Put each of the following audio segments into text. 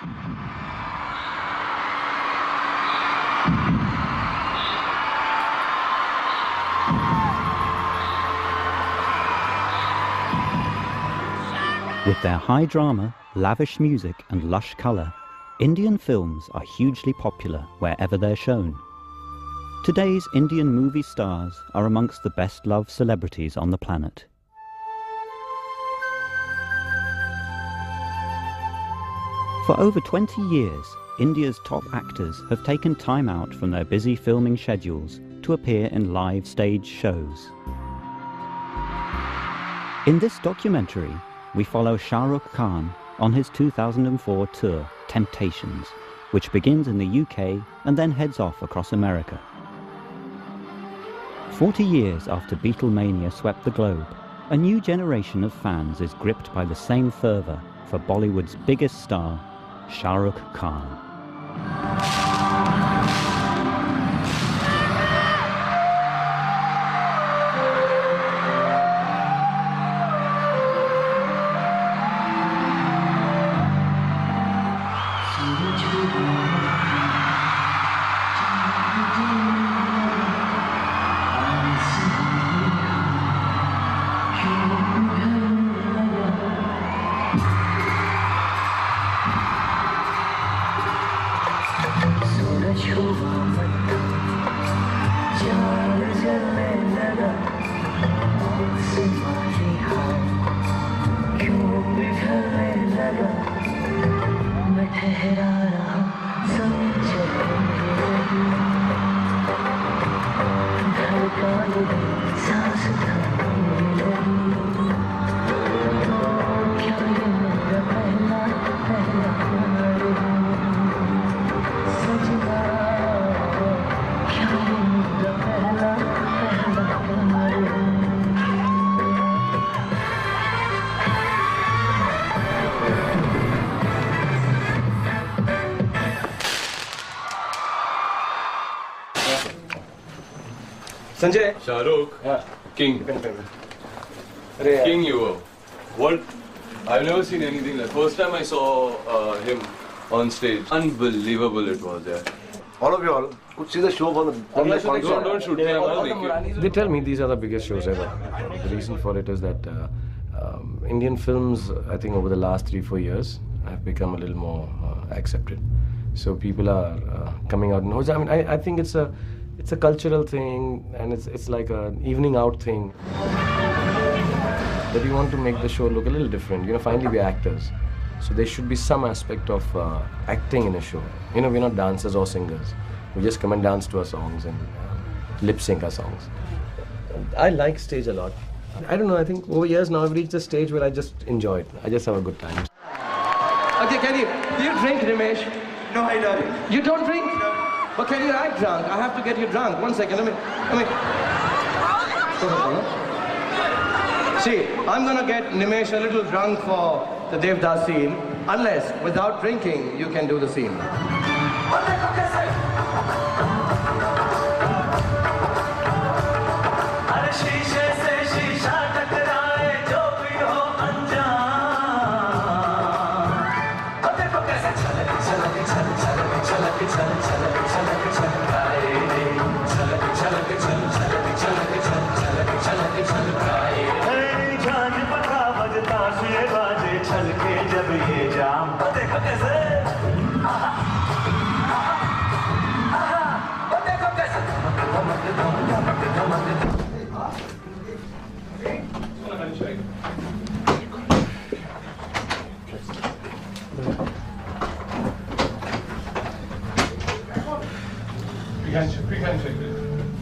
With their high drama, lavish music and lush colour, Indian films are hugely popular wherever they're shown. Today's Indian movie stars are amongst the best-loved celebrities on the planet. For over 20 years, India's top actors have taken time out from their busy filming schedules to appear in live stage shows. In this documentary, we follow Shah Rukh Khan on his 2004 tour, Temptations, which begins in the UK and then heads off across America. 40 years after Beatlemania swept the globe, a new generation of fans is gripped by the same fervour for Bollywood's biggest star, Shah Rukh Khan. Sanjay. Shahrukh. Yeah. King. King you were. What? I've never seen anything like. First time I saw him on stage. Unbelievable it was, yeah. All of you all could see the show for the Don't shoot me. They tell me these are the biggest shows ever. The reason for it is that Indian films, I think over the last 3-4 years, have become a little more accepted. So people are coming out. I mean, I think it's a cultural thing, and it's like an evening out thing. But we want to make the show look a little different. You know, finally we're actors. So there should be some aspect of acting in a show. You know, we're not dancers or singers. We just come and dance to our songs and lip sync our songs. I like stage a lot. I don't know, I think over years now I've reached a stage where I just enjoy it. I just have a good time. Okay, do you drink, Ramesh? No, I don't. You don't drink? No. Well, can you act drunk? I have to get you drunk. 1 second, let me. See, I'm gonna get Nimesh a little drunk for the Devdas scene, unless without drinking you can do the scene.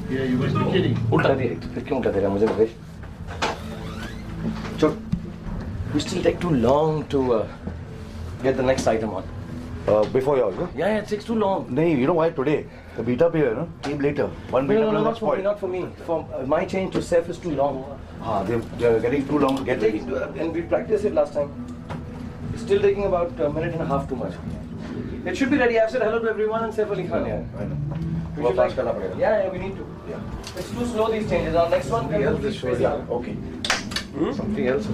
Yeah, you must be kidding. We still take too long to get the next item on. Before you all, no? Yeah, it takes too long. No, you know why today? The beat-up here, no? Came later. One beat-up No, not for me, not for me. For my change to Saif is too long. They're getting too long to get ready. And we practiced it last time. It's still taking about a minute and a half too much. It should be ready. I've said hello to everyone and Saif Ali Khan here. I know. We should like, yeah, we need to. Yeah. It's too slow, these changes. Our next one can Something else show. yeah. Okay. Something else.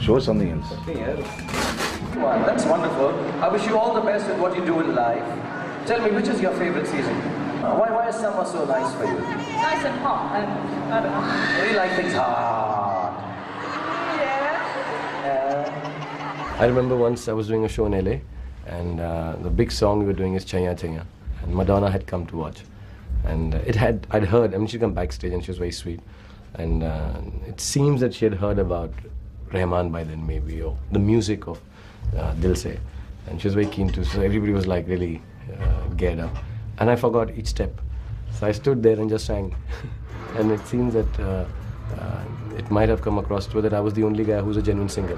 Show something else. Something else. Wow, that's wonderful. I wish you all the best with what you do in life. Tell me, which is your favorite season? Why is summer so nice for you? Nice and hot. I don't know. You like things hard. Yeah. I remember once I was doing a show in LA, and the big song we were doing is Chaya Chaya, and Madonna had come to watch, and I'd heard. I mean, she'd come backstage and she was very sweet, and it seems that she had heard about Rahman by then, maybe, or the music of Dil Se, and she was very keen to. So everybody was like really geared up, and I forgot each step, so I stood there and just sang, and it seems that it might have come across to her that I was the only guy who's a genuine singer.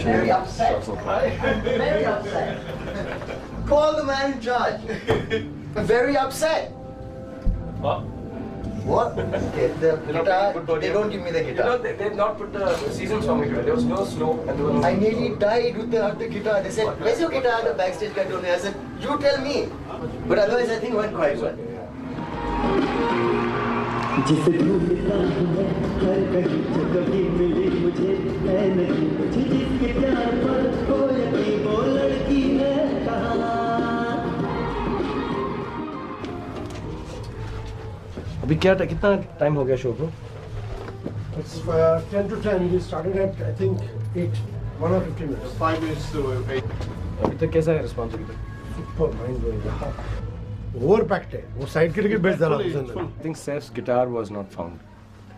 Very upset. Very upset. Call the man in charge. Very upset. What? What? Okay, the guitar, they don't give me the guitar. You know, they've not put the season song into it. There was no slow and there was no... I nearly died with the guitar. They said, where's your guitar? The backstage guy told me. I said, you tell me. But otherwise, I think it went quite well. जिसे ढूंढता हूँ मैं हर कहीं जो कभी मिली मुझे है नहीं मुझे जिसके प्यार पर हो यकीन वो लड़की है कहाँ अभी क्या कितना टाइम हो गया शो को? It's 10 to 10. We started at I think 8, 1 or 15 minutes. 5 minutes to 8. अभी तक कैसा है रिस्पॉन्स अभी तक? Super mind blowing. Overpacked है. वो side के लिए बेस्ट डाला उसने. I think Seth's guitar was not found.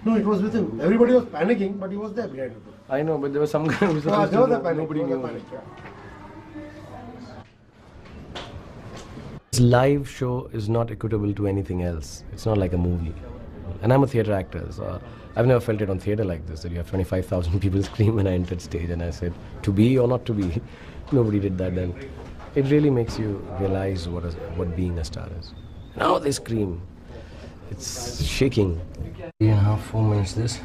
No, it was with him. Everybody was panicking, but he was there behind the door. I know, but there was some guy who was supposed there was to a panic. nobody There was knew. a panic. Yeah. This live show is not equitable to anything else. It's not like a movie. And I'm a theatre actor, so I've never felt it on theatre like this, that you have 25,000 people scream when I entered stage and I said, to be or not to be. Nobody did that then. It really makes you realize what being a star is. Now they scream. It's shaking. 3.5, 4 minutes this.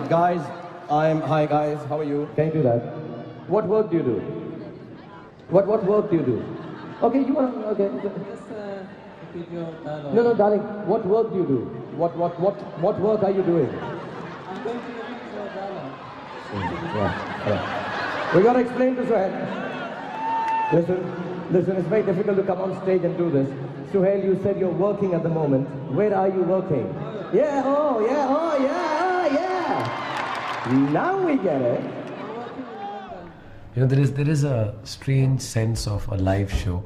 Guys, hi guys, how are you? Can you do that? What work do you do? What work do you do? Okay, you want to, okay. No, darling, what work do you do? What work are you doing? I'm going to look for Dala. We got to explain to Suhail. Listen, it's very difficult to come on stage and do this. Suhail, you said you're working at the moment. Where are you working? Yeah. Now we get it. You know, there is a strange sense of a live show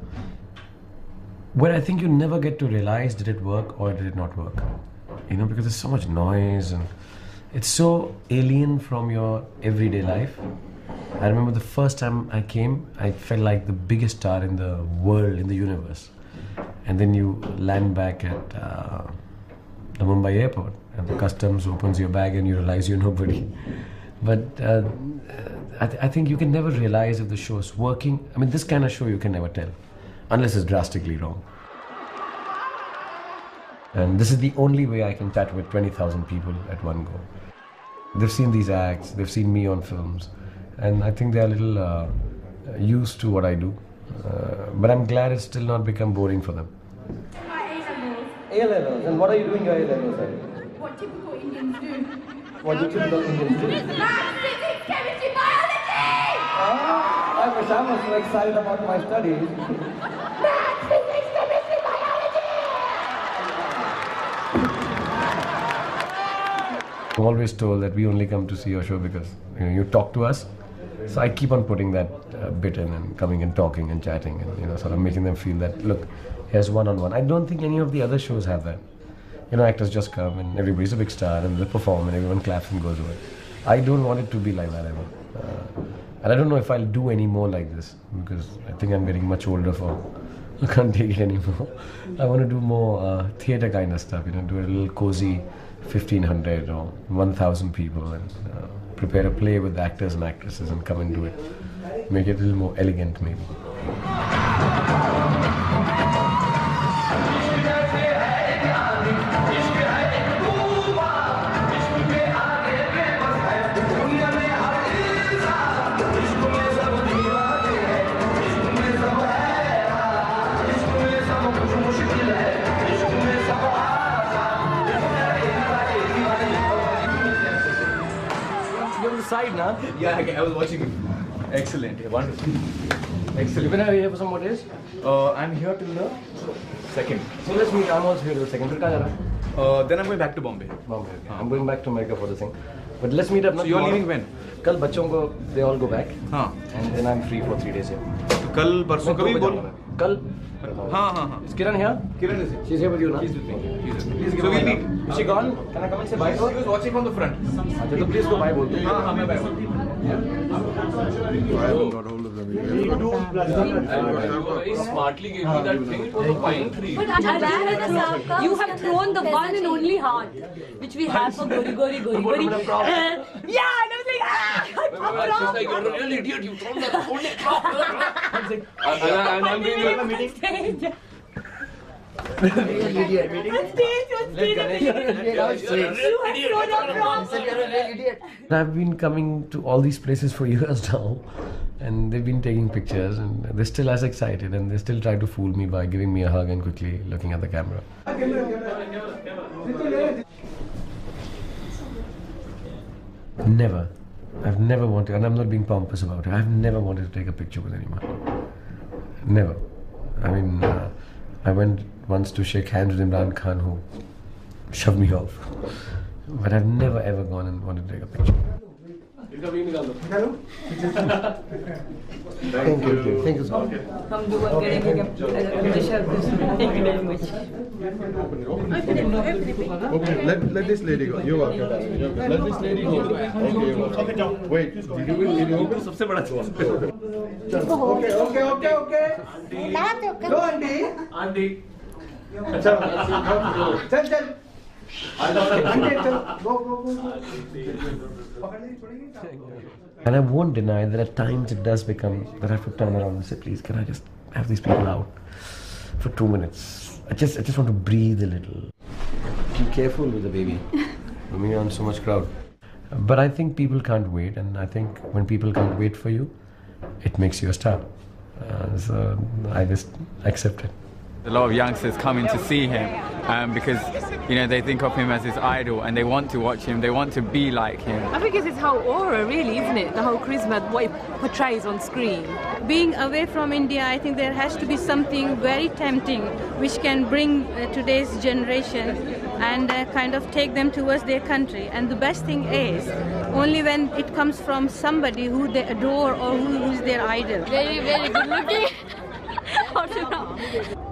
where I think you never get to realize did it work or did it not work. You know, because there's so much noise and it's so alien from your everyday life. I remember the first time I came, I felt like the biggest star in the world, in the universe. And then you land back at the Mumbai airport and the customs opens your bag and you realize you're nobody. But I think you can never realize if the show is working. I mean, this kind of show you can never tell, unless it's drastically wrong. And this is the only way I can chat with 20,000 people at one go. They've seen these acts, they've seen me on films, and I think they are a little used to what I do. But I'm glad it's still not become boring for them. A-levels. And what are you doing your A-levels then? What typical Indians do. What do typical Indians do? Maths, physics, chemistry, biology! I wish I was so excited about my studies. Maths, physics, chemistry, biology! I'm always told that we only come to see your show because you talk to us. So I keep on putting that bit in and coming and talking and chatting and sort of making them feel that, look, here's one-on-one. I don't think any of the other shows have that. Actors just come and everybody's a big star and they perform and everyone claps and goes away. I don't want it to be like that ever. And I don't know if I'll do any more like this because I think I'm getting much older I can't take it anymore. I want to do more theatre kind of stuff, do a little cozy 1,500 or 1,000 people and prepare a play with actors and actresses and come and do it. Make it a little more elegant maybe. Side now? Yeah, I was watching it. Excellent, wonderful. Excellent. You've been here for some more days? I'm here till the 2nd. So let's meet. I'm also here till the 2nd. Then I'm going back to Bombay. Bombay. Okay. I'm going back to America for the thing. But let's meet up. So you're leaving when? Kal bachon ko, they all go back. हाँ. And then I'm free for 3 days here. तो कल परसों कभी बोल. Kal. हाँ. Is Kiran here? Kiran is here. She's here with you now. She's with me. Please give So we'll her meet. Is she gone? Can I come and say bye to her? She was watching from the front. So please go bye बोल दो. हाँ मैं bye. I haven't got hold of them yet. Very smartly gave me that thing. It was a pine tree. But you have thrown the one and only heart, which we have for Gori Gori Gori Gori. Yeah, and I was like, She's like, you're a real idiot. You thrown the only drop. And I'm doing a meeting. I've been coming to all these places for years now and they've been taking pictures and they're still as excited and they still try to fool me by giving me a hug and quickly looking at the camera. Never. I've never wanted, and I'm not being pompous about it, I've never wanted to take a picture with anyone. Never. I mean, I went once to shake hands with Imran Khan who shoved me off. But I've never ever gone and wanted to take a picture. Thank you. Thank you so much. हम दुआ करेंगे कि thank you very much. Let this lady go. You are. Let this lady go. Okay. Wait. Did you go? सबसे बड़ा चीज़. Okay. Go, Andy. Andy. Chal. And I won't deny that at times it does become that I have to turn around and say, please, can I just have these people out for 2 minutes? I just want to breathe a little. Be careful with the baby. I mean, you're on so much crowd. But I think people can't wait, and I think when people can't wait for you, it makes you a star. So I just accept it. A lot of youngsters coming to see him because they think of him as his idol and they want to watch him, they want to be like him. I think it's his whole aura really, isn't it? The whole charisma, what he portrays on screen. Being away from India, I think there has to be something very tempting which can bring today's generation and kind of take them towards their country. And the best thing is only when it comes from somebody who they adore or who is their idol. Very, very good looking.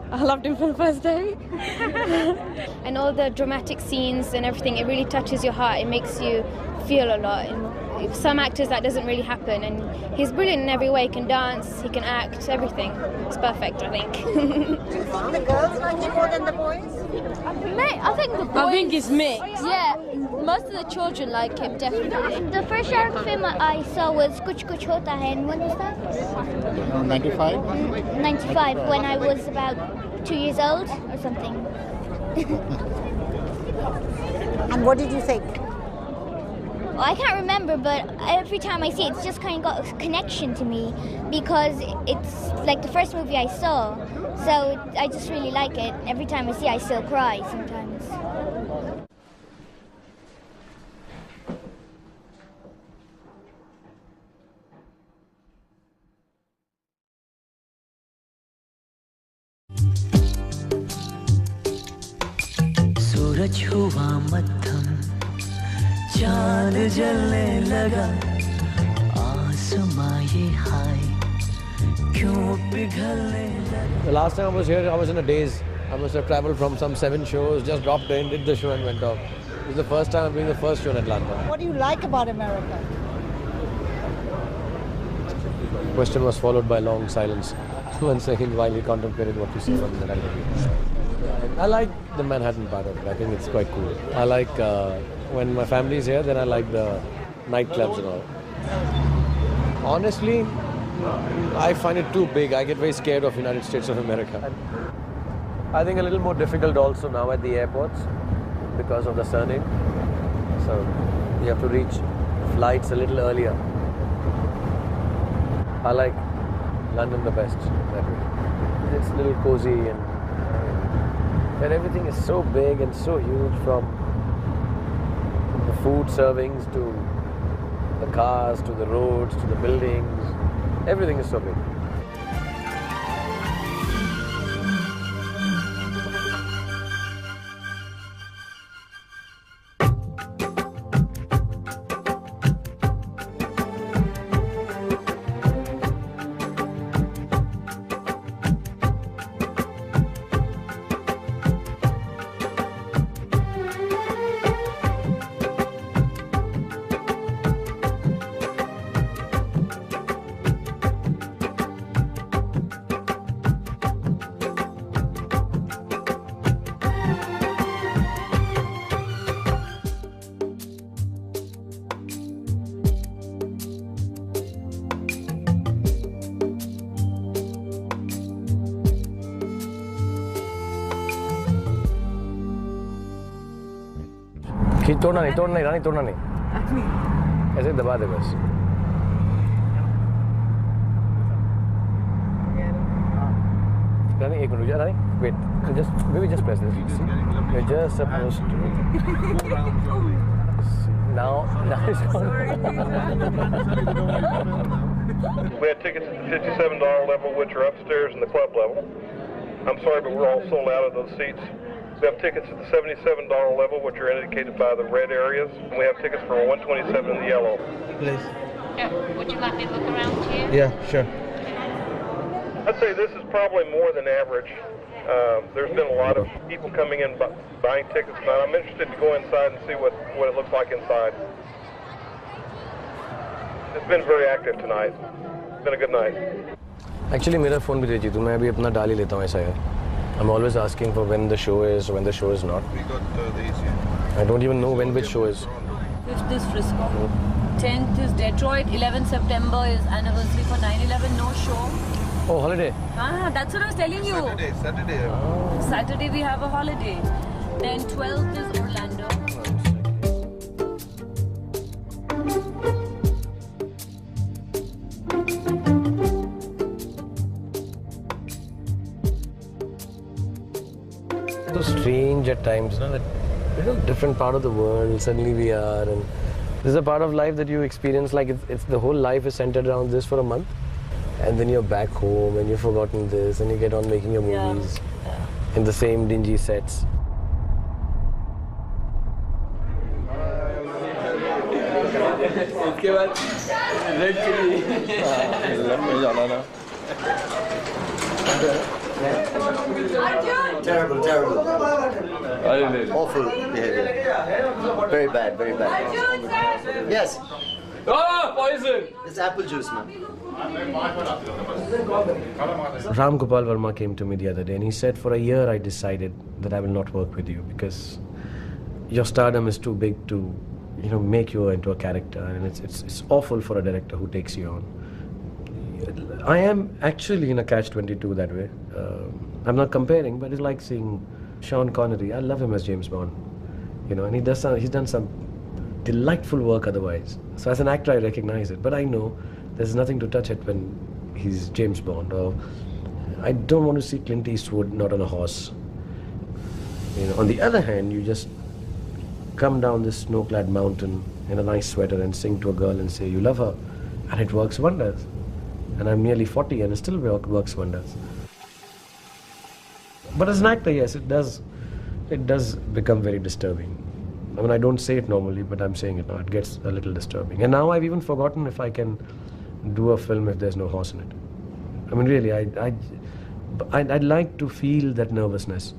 I loved him from the first day. And all the dramatic scenes and everything, it really touches your heart. It makes you feel a lot. And some actors that doesn't really happen, and he's brilliant in every way. He can dance, he can act, everything. It's perfect, I think. The girls like it more than the boys? I think the boys... I think it's mixed. Yeah, most of the children like him, definitely. The first Shah Rukh film I saw was Kuch Kuch Hota Hai, and when was that? 95? 95, when I was about 2 years old or something. And what did you think? Well, I can't remember, but every time I see it, it's just kind of got a connection to me because it's like the first movie I saw. So I just really like it. Every time I see it, I still cry sometimes. सूरज हुआ मध्यम चांद जलने लगा आसमां ये हाय क्यों पिघलने लगा. The last time I was here, I was in a daze. I must have traveled from some 7 shows, just dropped in, did the show and went off. This is the first time I'm doing the first show in Atlanta. What do you like about America? The question was followed by long silence. 1 second while he contemplated what to say on the interview. I like the Manhattan part of it. I think it's quite cool. I like when my family's here, then I like the nightclubs and all. Honestly, I find it too big. I get very scared of United States of America. I think a little more difficult also now at the airports because of the surname. So you have to reach flights a little earlier. I like London the best that way. It's a little cozy and everything is so big and so huge, from the food servings to the cars to the roads to the buildings. Everything is so big. तोड़ना नहीं रानी, तोड़ना नहीं, ऐसे दबा दे बस. रानी एक minute, Rani wait, maybe just press this. You're just supposed to. Now it's gone. We had tickets at the $57 level, which are upstairs in the club level. I'm sorry, but we're all sold out of those seats. We have tickets at the $77 level, which are indicated by the red areas. And we have tickets for $127 in the yellow. Please. Yeah. Would you like me to look around here? Yeah, sure. I'd say this is probably more than average. There's been a lot of people coming in buying tickets tonight. I'm interested to go inside and see what it looks like inside. It's been very active tonight. It's been a good night. Actually, मेरा phone भी दीजिए, तो मैं अभी अपना डाल ही लेता हूँ ऐसा है. I'm always asking for when the show is, when the show is not. We got these here. I don't even know when which show is. 5th is Frisco. 10th is Detroit. 11th September is anniversary for 9/11. No show. Oh, holiday. Ah, that's what I was telling you. Saturday. Oh. Saturday we have a holiday. Then 12th is Orlando. So strange at times, you know, that we're in a different part of the world, suddenly we are, and this is a part of life that you experience, like it's the whole life is centered around this for a month, and then you're back home and you've forgotten this, and you get on making your movies in the same dingy sets. इसके बाद red chilli Terrible. Awful behavior. Very bad, very bad. Yes. Oh, poison! It's apple juice, man. Ram Gopal Verma came to me the other day and he said, for a year I decided that I will not work with you because your stardom is too big to, you know, make you into a character, and it's awful for a director who takes you on. I am actually in a catch-22 that way. I'm not comparing, but it's like seeing Sean Connery. I love him as James Bond, you know, and he's done some delightful work otherwise. So as an actor, I recognize it, but I know there's nothing to touch it when he's James Bond, or I don't want to see Clint Eastwood not on a horse. You know, on the other hand, you just come down this snow-clad mountain in a nice sweater and sing to a girl and say you love her, and it works wonders. And I'm nearly 40 and it still works wonders. But as an actor, yes, it does become very disturbing. I mean, I don't say it normally, but I'm saying it now. It gets a little disturbing. And now I've even forgotten if I can do a film if there's no horse in it. I mean, really, I'd like to feel that nervousness.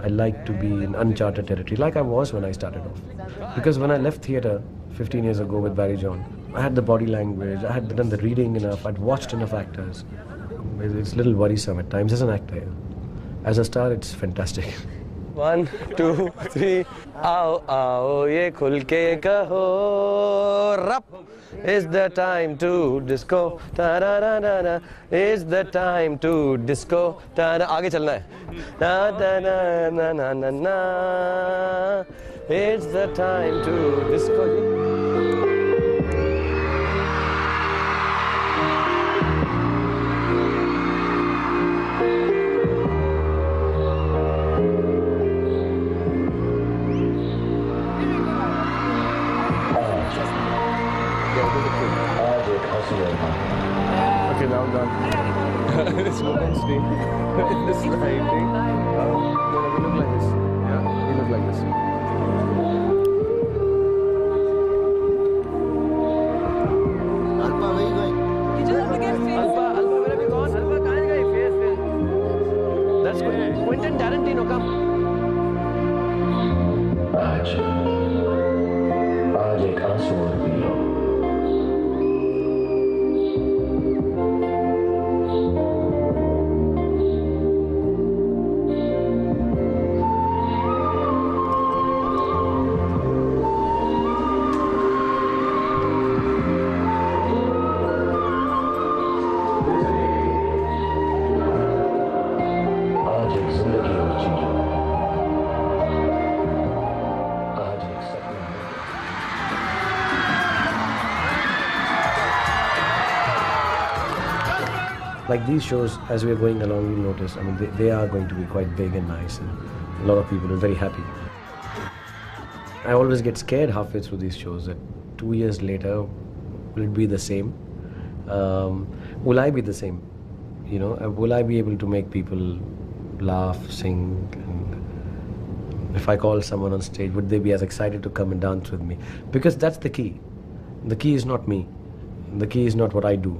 I'd like to be in uncharted territory, like I was when I started off. Because when I left theatre 15 years ago with Barry John, I had the body language, I had done the reading enough, I'd watched enough actors. It's a little worrisome at times as an actor. Yeah. As a star, it's fantastic. 1, 2, 3. Aao, aao, ye khul ke kaho. Rap. It's the time to disco. Ta da da da da. It's the time to disco. Ta da. आगे चलना है. Da da da na na na na. It's the time to disco. Okay, now I'm done. It's not on stage. It's this lighting. No, we look like this. Yeah, we look like this. Alpa, where you going? You just have to get face. Alpa, where have you gone? Alpa, kahan gayi? Face. That's good. Quentin Tarantino, come. आज एक आंसू और P low. Like these shows, as we're going along, you'll notice, I mean, they are going to be quite big and nice, and a lot of people are very happy. I always get scared halfway through these shows that 2 years later, will it be the same? Will I be the same? You know, will I be able to make people laugh, sing? And if I call someone on stage, would they be as excited to come and dance with me? Because that's the key. The key is not me. The key is not what I do.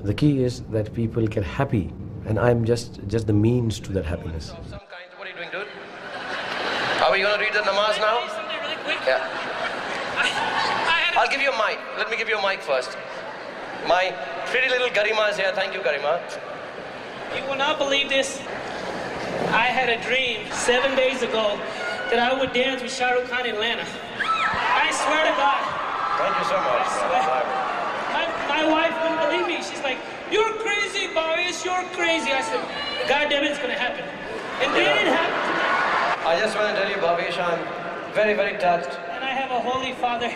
The key is that people get happy, and I'm just the means to that happiness. What are you doing, dude? Are we going to read the namaz now? Yeah. I'll give you a mic. Let me give you a mic first. My pretty little Garima is here. Thank you, Garima. You will not believe this. I had a dream 7 days ago that I would dance with Shah Rukh Khan in Atlanta. I swear to God. Thank you so much. I swear. My wife wouldn't believe me. She's like, "You're crazy, Bhavesh, you're crazy." I said, "God damn it, it's going to happen." And then it happened. I just want to tell you, Bhavesh, I'm very, very touched. And I have a holy father,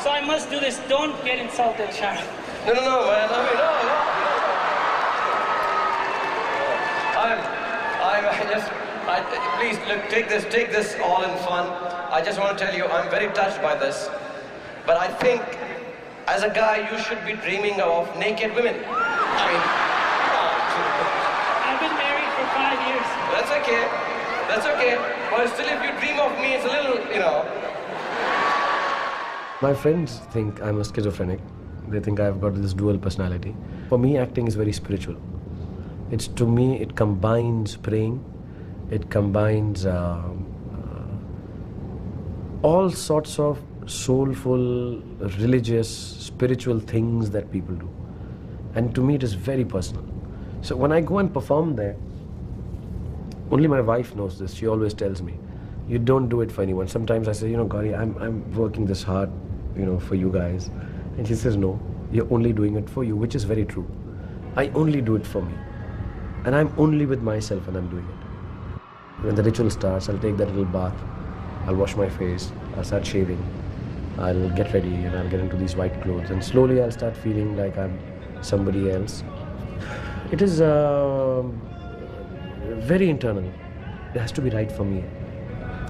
so I must do this. Don't get insulted, Shah. No, man. I mean, no. Please, look, take this all in fun. I just want to tell you, I'm very touched by this. But I think, as a guy, you should be dreaming of naked women. I mean, I've been married for 5 years. That's okay. That's okay. But still, if you dream of me, it's a little, you know. My friends think I'm a schizophrenic. They think I've got this dual personality. For me, acting is very spiritual. To me, it combines praying. It combines all sorts of soulful, religious, spiritual things that people do. And to me, it is very personal. So when I go and perform there, only my wife knows this. She always tells me, you don't do it for anyone. Sometimes I say, you know, Gauri, I'm working this hard, you know, for you guys. And she says, no, you're only doing it for you, which is very true. I only do it for me. And I'm only with myself when I'm doing it. When the ritual starts, I'll take that little bath. I'll wash my face. I'll start shaving. I'll get ready and I'll get into these white clothes, and slowly I'll start feeling like I'm somebody else. It is very internal. It has to be right for me.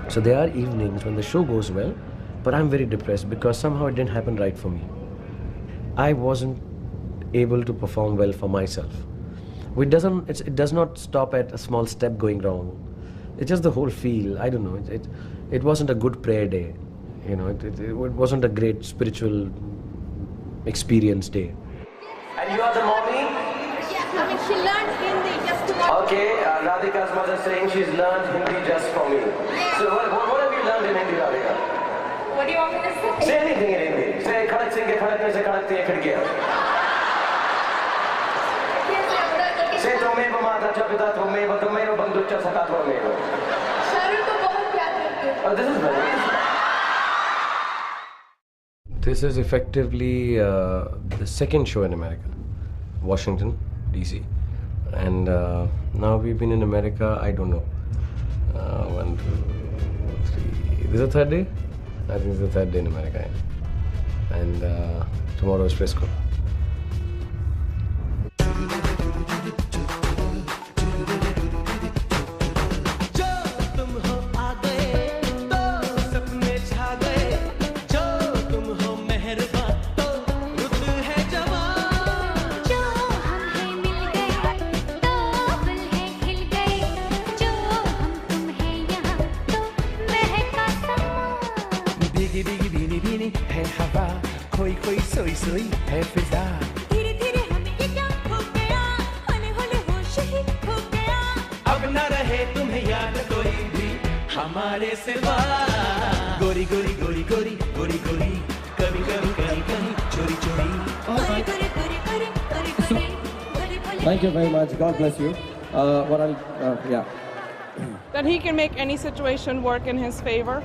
So there are evenings when the show goes well, but I'm very depressed because somehow it didn't happen right for me. I wasn't able to perform well for myself. It does not stop at a small step going wrong. It's just the whole feel. I don't know. It wasn't a good prayer day. You know, it wasn't a great spiritual experience day. And you are the mommy? Yeah, I mean, she learned Hindi just to watch. Okay, Radhika's mother saying she's learned Hindi just for me. Yeah. So what have you learned in Hindi, Radhika? What do you want me to say? Say anything in Hindi. Say Khadak Singh ke khadakne se khadakte hai khidkiya. Say Tumeva mata chapita tumeva tumeva banducha saka tumeva. Shahrukh ko bahut pyar karte hain. Oh, this is very nice. This is effectively the second show in America, Washington, D.C. And now we've been in America, I don't know, 1, 2, 3. This is the third day? I think it's the third day in America. And tomorrow is Frisco. Thank you very much. God bless you. Yeah. That he can make any situation work in his favor.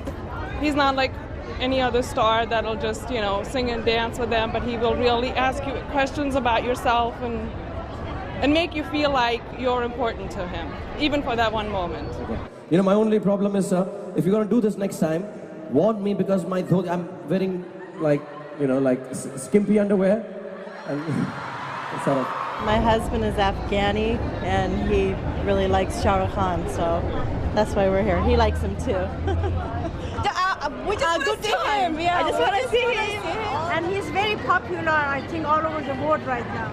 He's not like any other star that'll just, you know, sing and dance with them, but he will really ask you questions about yourself and make you feel like you're important to him, even for that one moment. Okay. You know, my only problem is, if you're going to do this next time, warn me, because I'm wearing like, you know, like skimpy underwear. And sort of. My husband is Afghani, and he really likes Shah Rukh Khan, so that's why we're here. He likes him too. We just want to see him. Yeah, I just want to see him. And he's very popular, I think, all over the world right now.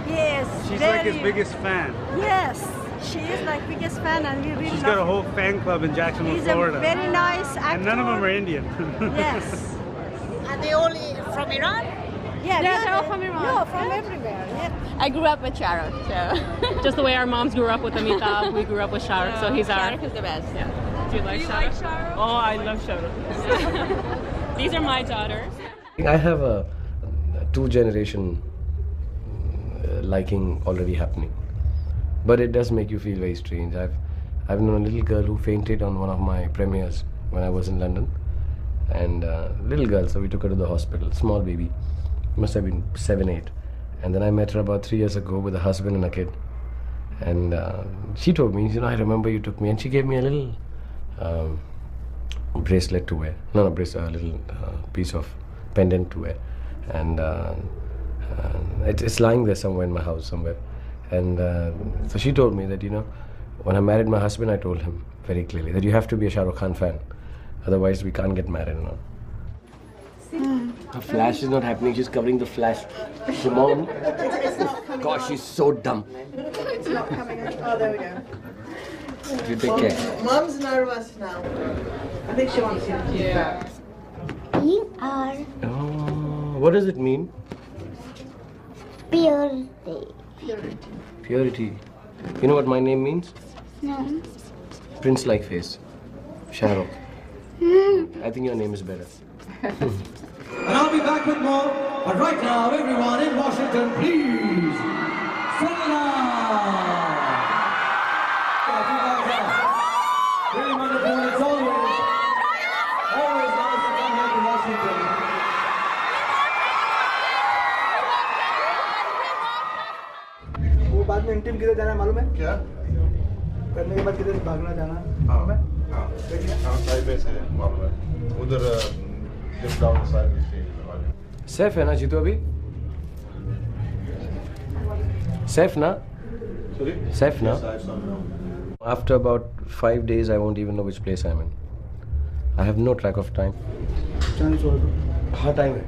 Yes. She's like his biggest fan. Yes, she is like biggest fan, and we really She's got a whole fan club in Jacksonville, Florida. He's a very nice actor. And none of them are Indian. Yes. Are they all from Iran? Yeah, they're all from Iran. No, from everywhere. Yeah. I grew up with Shah Rukh, so. Just the way our moms grew up with Amitabh, we grew up with Shah Rukh, so he's our... Shah Rukh is the best. Yeah. Do you like Shah Rukh? Oh, I love Shah Rukh. These are my daughters. I have a two-generation liking already happening. But it does make you feel very strange. I've known a little girl who fainted on one of my premieres when I was in London. And little girl, so we took her to the hospital, small baby. Must have been 7, 8. And then I met her about 3 years ago with a husband and a kid. And she told me, you know, I remember you took me, and she gave me a little bracelet to wear. No, bracelet, a little piece of pendant to wear. And it's lying there somewhere in my house somewhere. And so she told me that, you know, when I married my husband, I told him very clearly that you have to be a Shah Rukh Khan fan. Otherwise, we can't get married. You know? Her flash is not happening. She's covering the flash. Shimon. Gosh, she's so dumb. It's not coming out. Oh, there we go. You take care. Mom's nervous now. I think she wants you. Yeah. PR. Oh, what does it mean? Purity. Purity. You know what my name means? No. Prince-like face. Shah Rukh. I think your name is better. And I'll be back with more. But right now, everyone in Washington, please sing along. Really wonderful. It's always nice to come here to Washington. वो बाद में interim किधर जाना है मालूम है? क्या? करने के बाद किधर भागना जाना? हाँ, हाईवे से मालूम है। उधर Just down the side of the stage. Safe है ना जीतू अभी? Safe na? Sorry? Safe na? Yes, I have some now. After about 5 days, I won't even know which place I'm in. I have no track of time. हाँ time है.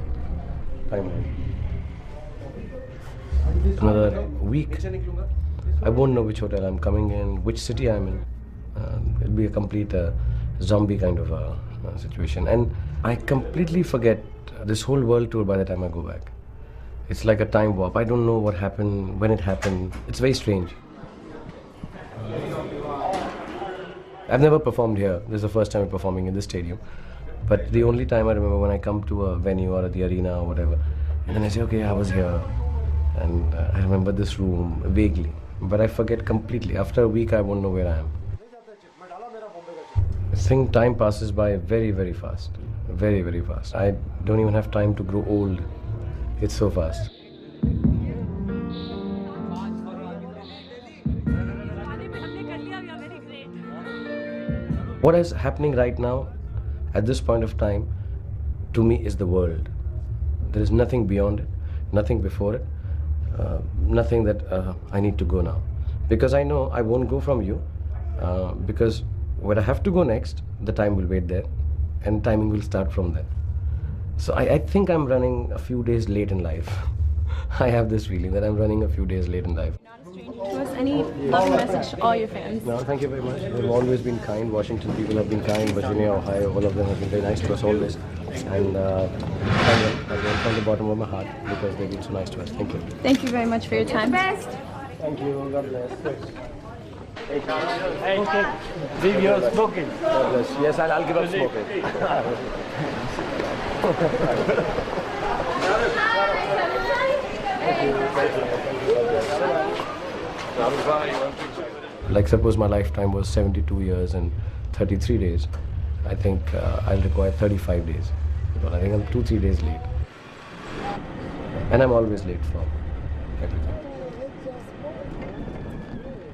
Time है. Another week. I won't know which hotel I'm coming in, which city I'm in. It'll be a complete zombie kind of situation. And I completely forget this whole world tour by the time I go back. It's like a time warp. I don't know what happened, when it happened. It's very strange. I've never performed here. This is the first time I'm performing in this stadium. But the only time I remember when I come to a venue or the arena or whatever, and then I say, okay, I was here. And I remember this room vaguely. But I forget completely. After a week, I won't know where I am. I think time passes by very, very fast. Very, very fast. I don't even have time to grow old. It's so fast. What is happening right now, at this point of time, to me is the world. There is nothing beyond it, nothing before it, nothing that I need to go now. Because I know I won't go from you, because where I have to go next, the time will wait there, and timing will start from there. So I think I'm running a few days late in life. I have this feeling that I'm running a few days late in life. To us, any love message to all your fans? No, thank you very much. They've always been kind. Washington people have been kind. Virginia, Ohio, all of them have been very nice to us always. And thank them again from the bottom of my heart because they've been so nice to us. Thank you. Thank you very much for your time. Best. Thank you. God bless. Hey, leave your smoking. God bless. Yes, I'll give up smoking. Like suppose my lifetime was 72 years and 33 days. I think I'll require 35 days. But I think I'm 2-3 days late. And I'm always late for everything.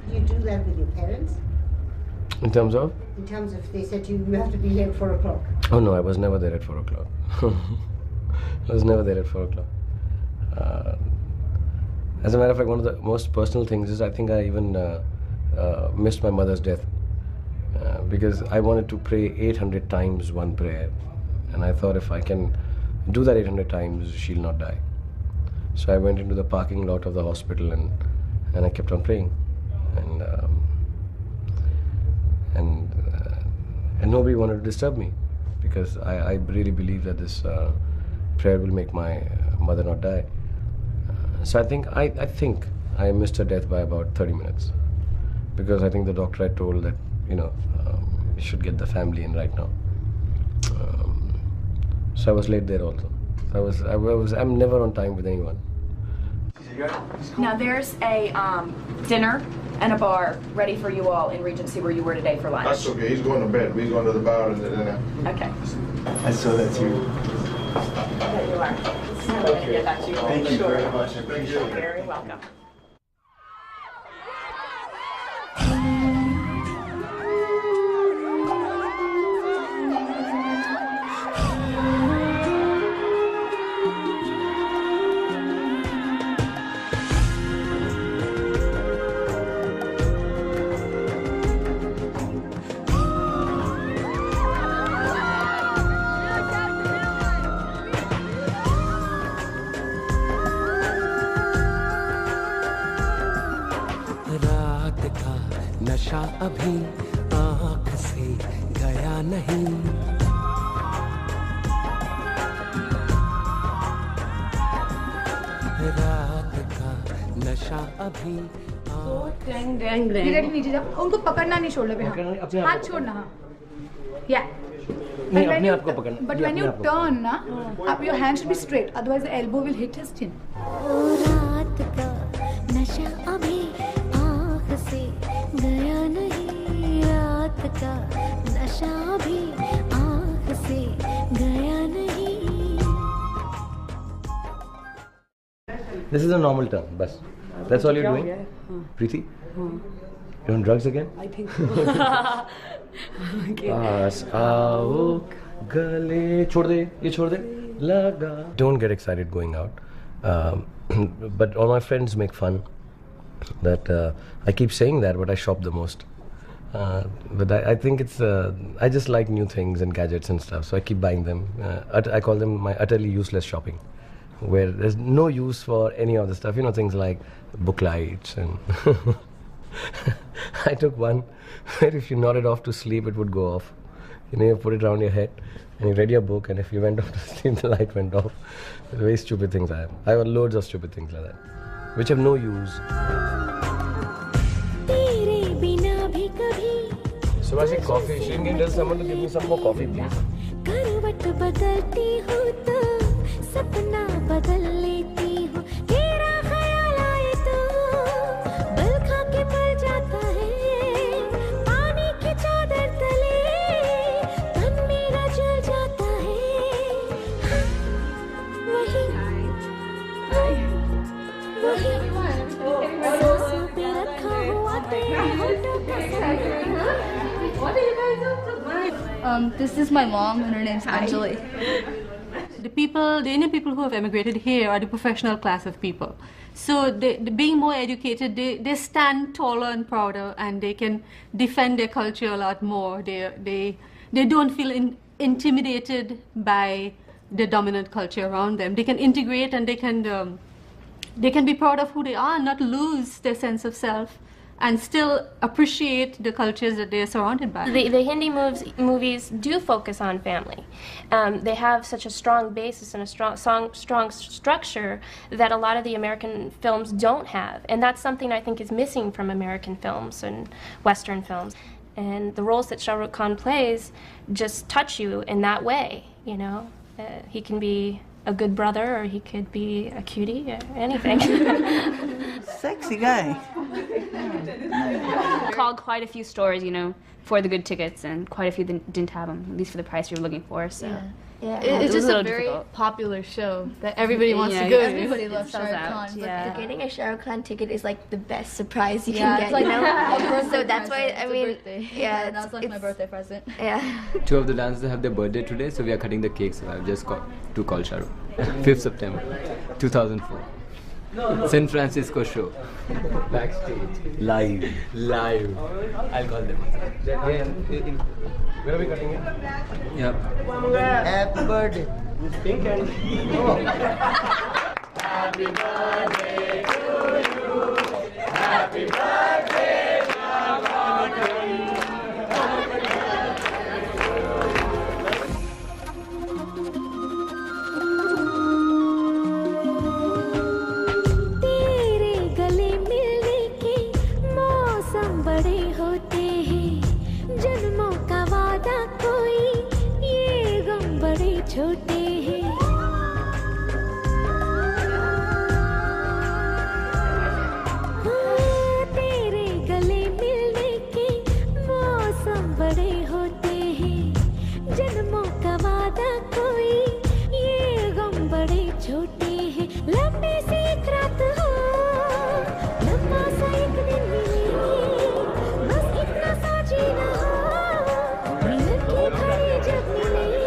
Do you do that with your parents? In terms of? In terms of, they said to you, you have to be here at 4 o'clock. Oh no, I was never there at 4 o'clock. I was never there at 4 o'clock. As a matter of fact, one of the most personal things is I think I even missed my mother's death because I wanted to pray 800 times one prayer, and I thought if I can do that 800 times, she'll not die. So I went into the parking lot of the hospital and I kept on praying, and nobody wanted to disturb me because I really believe that this prayer will make my mother not die. So I think I missed her death by about 30 minutes because I think the doctor had told that you should get the family in right now. So I was late there also. I'm never on time with anyone. Now there's a dinner and a bar ready for you all in Regency where you were today for lunch. That's okay. He's going to bed. We're going to the bar and the dinner. Okay. I saw that too. There you are. Okay. Thank you very much. Thank you. You're very welcome. नशा अभी आँख से गया नहीं रात का नशा अभी धीरे नीचे जाओ उनको पकड़ना नहीं शोल्डर पे हाथ छोड़ना हाँ या नहीं अपने आप को पकड़ना but when you turn ना up your hand should be straight otherwise the elbow will hit his chin रात का नशा अभी आँख से गया नहीं रात का नशा भी आँख से गया नहीं This is a normal turn, bas. That's all you're doing? Preeti? You're on drugs again? I think so. पास आओ Gale, chhod de, ye chhod de, laga. Don't get excited going out. But all my friends make fun that I keep saying that, but I shop the most. But I think it's, I just like new things and gadgets and stuff, so I keep buying them. I call them my utterly useless shopping, where there's no use for any of the stuff, you know, things like book lights and... I took one where if you nodded off to sleep, it would go off. You know, you put it around your head and you read your book, and if you went off to sleep, the light went off. Very stupid things I have. I have loads of stupid things like that, which have no use. So I said coffee. She can tell someone to give me some more coffee, please. This is my mom, and her name's Anjali. The Indian people who have emigrated here are the professional class of people. So being more educated, they stand taller and prouder, and they can defend their culture a lot more. They don't feel intimidated by the dominant culture around them. They can integrate, and they can be proud of who they are and not lose their sense of self, and still appreciate the cultures that they are surrounded by. The Hindi movies do focus on family. They have such a strong basis and a strong structure that a lot of the American films don't have. And that's something I think is missing from American films and Western films. And the roles that Shah Rukh Khan plays just touch you in that way, you know. He can be a good brother, or he could be a cutie, or anything. Sexy guy. Called quite a few stores, you know, for the good tickets, and quite a few didn't have them, at least for the price we were looking for. So yeah. It's just a very popular show that everybody wants to go to. Everybody loves Shah Rukh Khan. But getting a Shah Rukh Khan ticket is like the best surprise you Yeah, can it's get, like you know? a So that's why, present. I It's a mean, birthday. yeah, That's like my birthday present. Yeah. Two of the dancers have their birthday today, so we are cutting the cake, so I've just got to call Shah Rukh. 5th September, 2004. San Francisco show. Backstage. Live. I'll call them. Where are we cutting it? Yep. Happy birthday. Pink and... Happy birthday to you. Happy birthday, तेरे गले मिलने के मौसम बड़े होते हैं, जन्मों का वादा कोई, ये गम बड़े छोटे हैं। तेरे गले मिलने के मौसम बड़े होते हैं, जन्मों का वादा कोई, ये गम बड़े छोटे हैं। लंबी सी एक रात हो, लंबा सा एक दिन मिले, बस इतना सा जीना हो, मिलन की घड़ी जब मिले,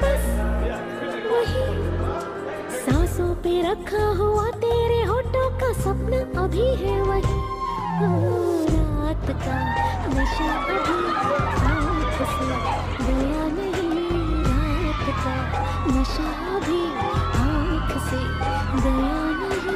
बस वही सांसों पे रखा हुआ तेरे होठों का सपना अभी है वही। रात का नशा अभी आँख से गया नहीं, रात का नशा अभी आँख से गया नहीं।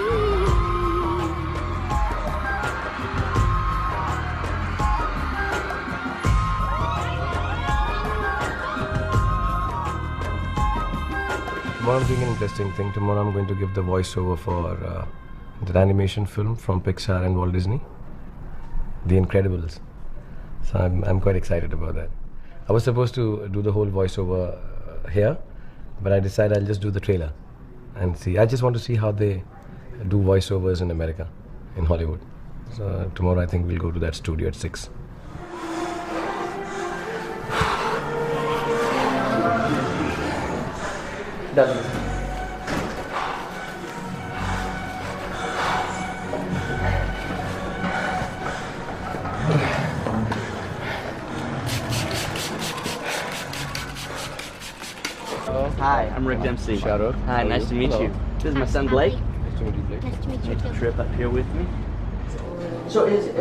Tomorrow I'm doing an interesting thing. Tomorrow I'm going to give the voiceover for that animation film from Pixar and Walt Disney, The Incredibles. So I'm quite excited about that. I was supposed to do the whole voiceover here, but I decided I'll just do the trailer and see. I just want to see how they do voiceovers in America, in Hollywood. So tomorrow I think we'll go to that studio at 6. Done. Hi, I'm Rick Dempsey. Shah Rukh. Hi, nice to meet you. This is my son Blake. Nice to meet you, Blake. Nice to meet you too. Trip up here with me. So is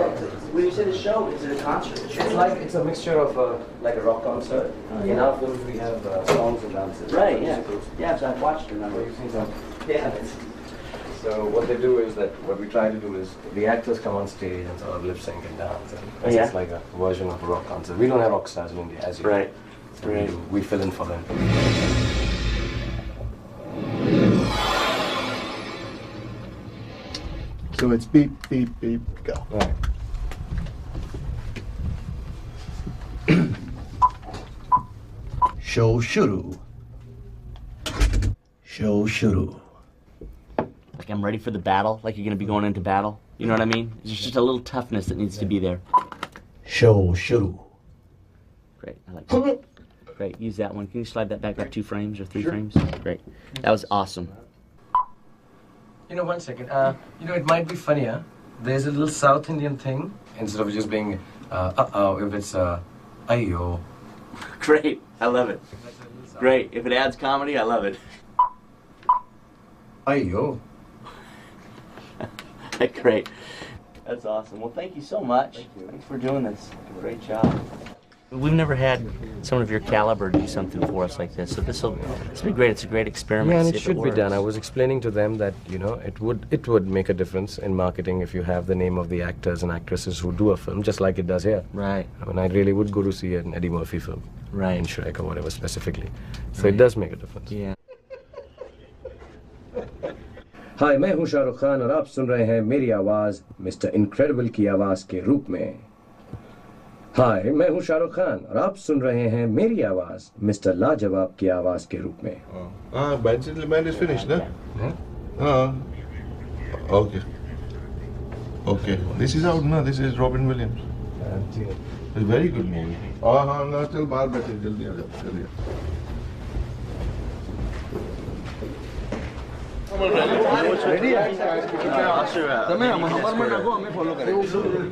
when you said a show, is it a concert? It's a mixture of like a rock concert. In our films we have songs and dances. Right, yeah. Yeah, so I've watched a number. You've seen some. Yeah. So what they do is that what we try to do is the actors come on stage and sort of lip sync and dance. And Yeah. It's like a version of a rock concert. We don't have rock stars in India, as you know. Right. So we fill in for them. So it's beep, beep, beep, go. Right. Show shuru. Show shuru. Like I'm ready for the battle, like you're going to be going into battle. You know what I mean? There's just a little toughness that needs to be there. Show shuru. Great, I like that. Great, use that one. Can you slide that back about 2 frames or 3 frames? Great. That was awesome. You know, 1 second. You know, it might be funnier. There's a little South Indian thing instead of just being if it's ayo. Great, I love it. Great, if it adds comedy, I love it. Ayo. Great. That's awesome. Well, thank you so much. Thanks for doing this. Great job. We've never had someone of your caliber do something for us like this, so this will be great. It's a great experiment. Yeah, and See it if should be works. done. I was explaining to them that, you know, it would make a difference in marketing if you have the name of the actors and actresses who do a film, just like it does here. Right. I mean, I really would go to see an Eddie Murphy film. Right. In Shrek or whatever specifically. So it does make a difference. Yeah. हाय मैं हूं शाहरुख खान और आप सुन रहे हैं मेरी आवाज mister incredible की आवाज के रूप में हाय मैं हूं शाहरुख खान और आप सुन रहे हैं मेरी आवाज मिस्टर लाजवाब की आवाज के रूप में Bad Gentleman is finished, no? Okay. Okay. This is out, no? This is Robin Williams. It's a very good movie. No, चल बाहर बैठे जल्दी आ जाओ चलिए. Ready? I'm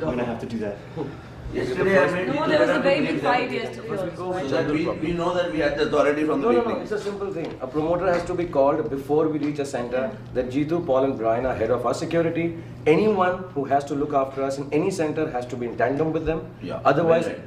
gonna have to do that. Yesterday I made No, there was a baby 5 years to fill. We know that we had the authority from the beginning. It's a simple thing. A promoter has to be called before we reach a center. That Jeetu, Paul and Brian are head of our security. Anyone who has to look after us in any center has to be in tandem with them. Yeah. Otherwise, Right.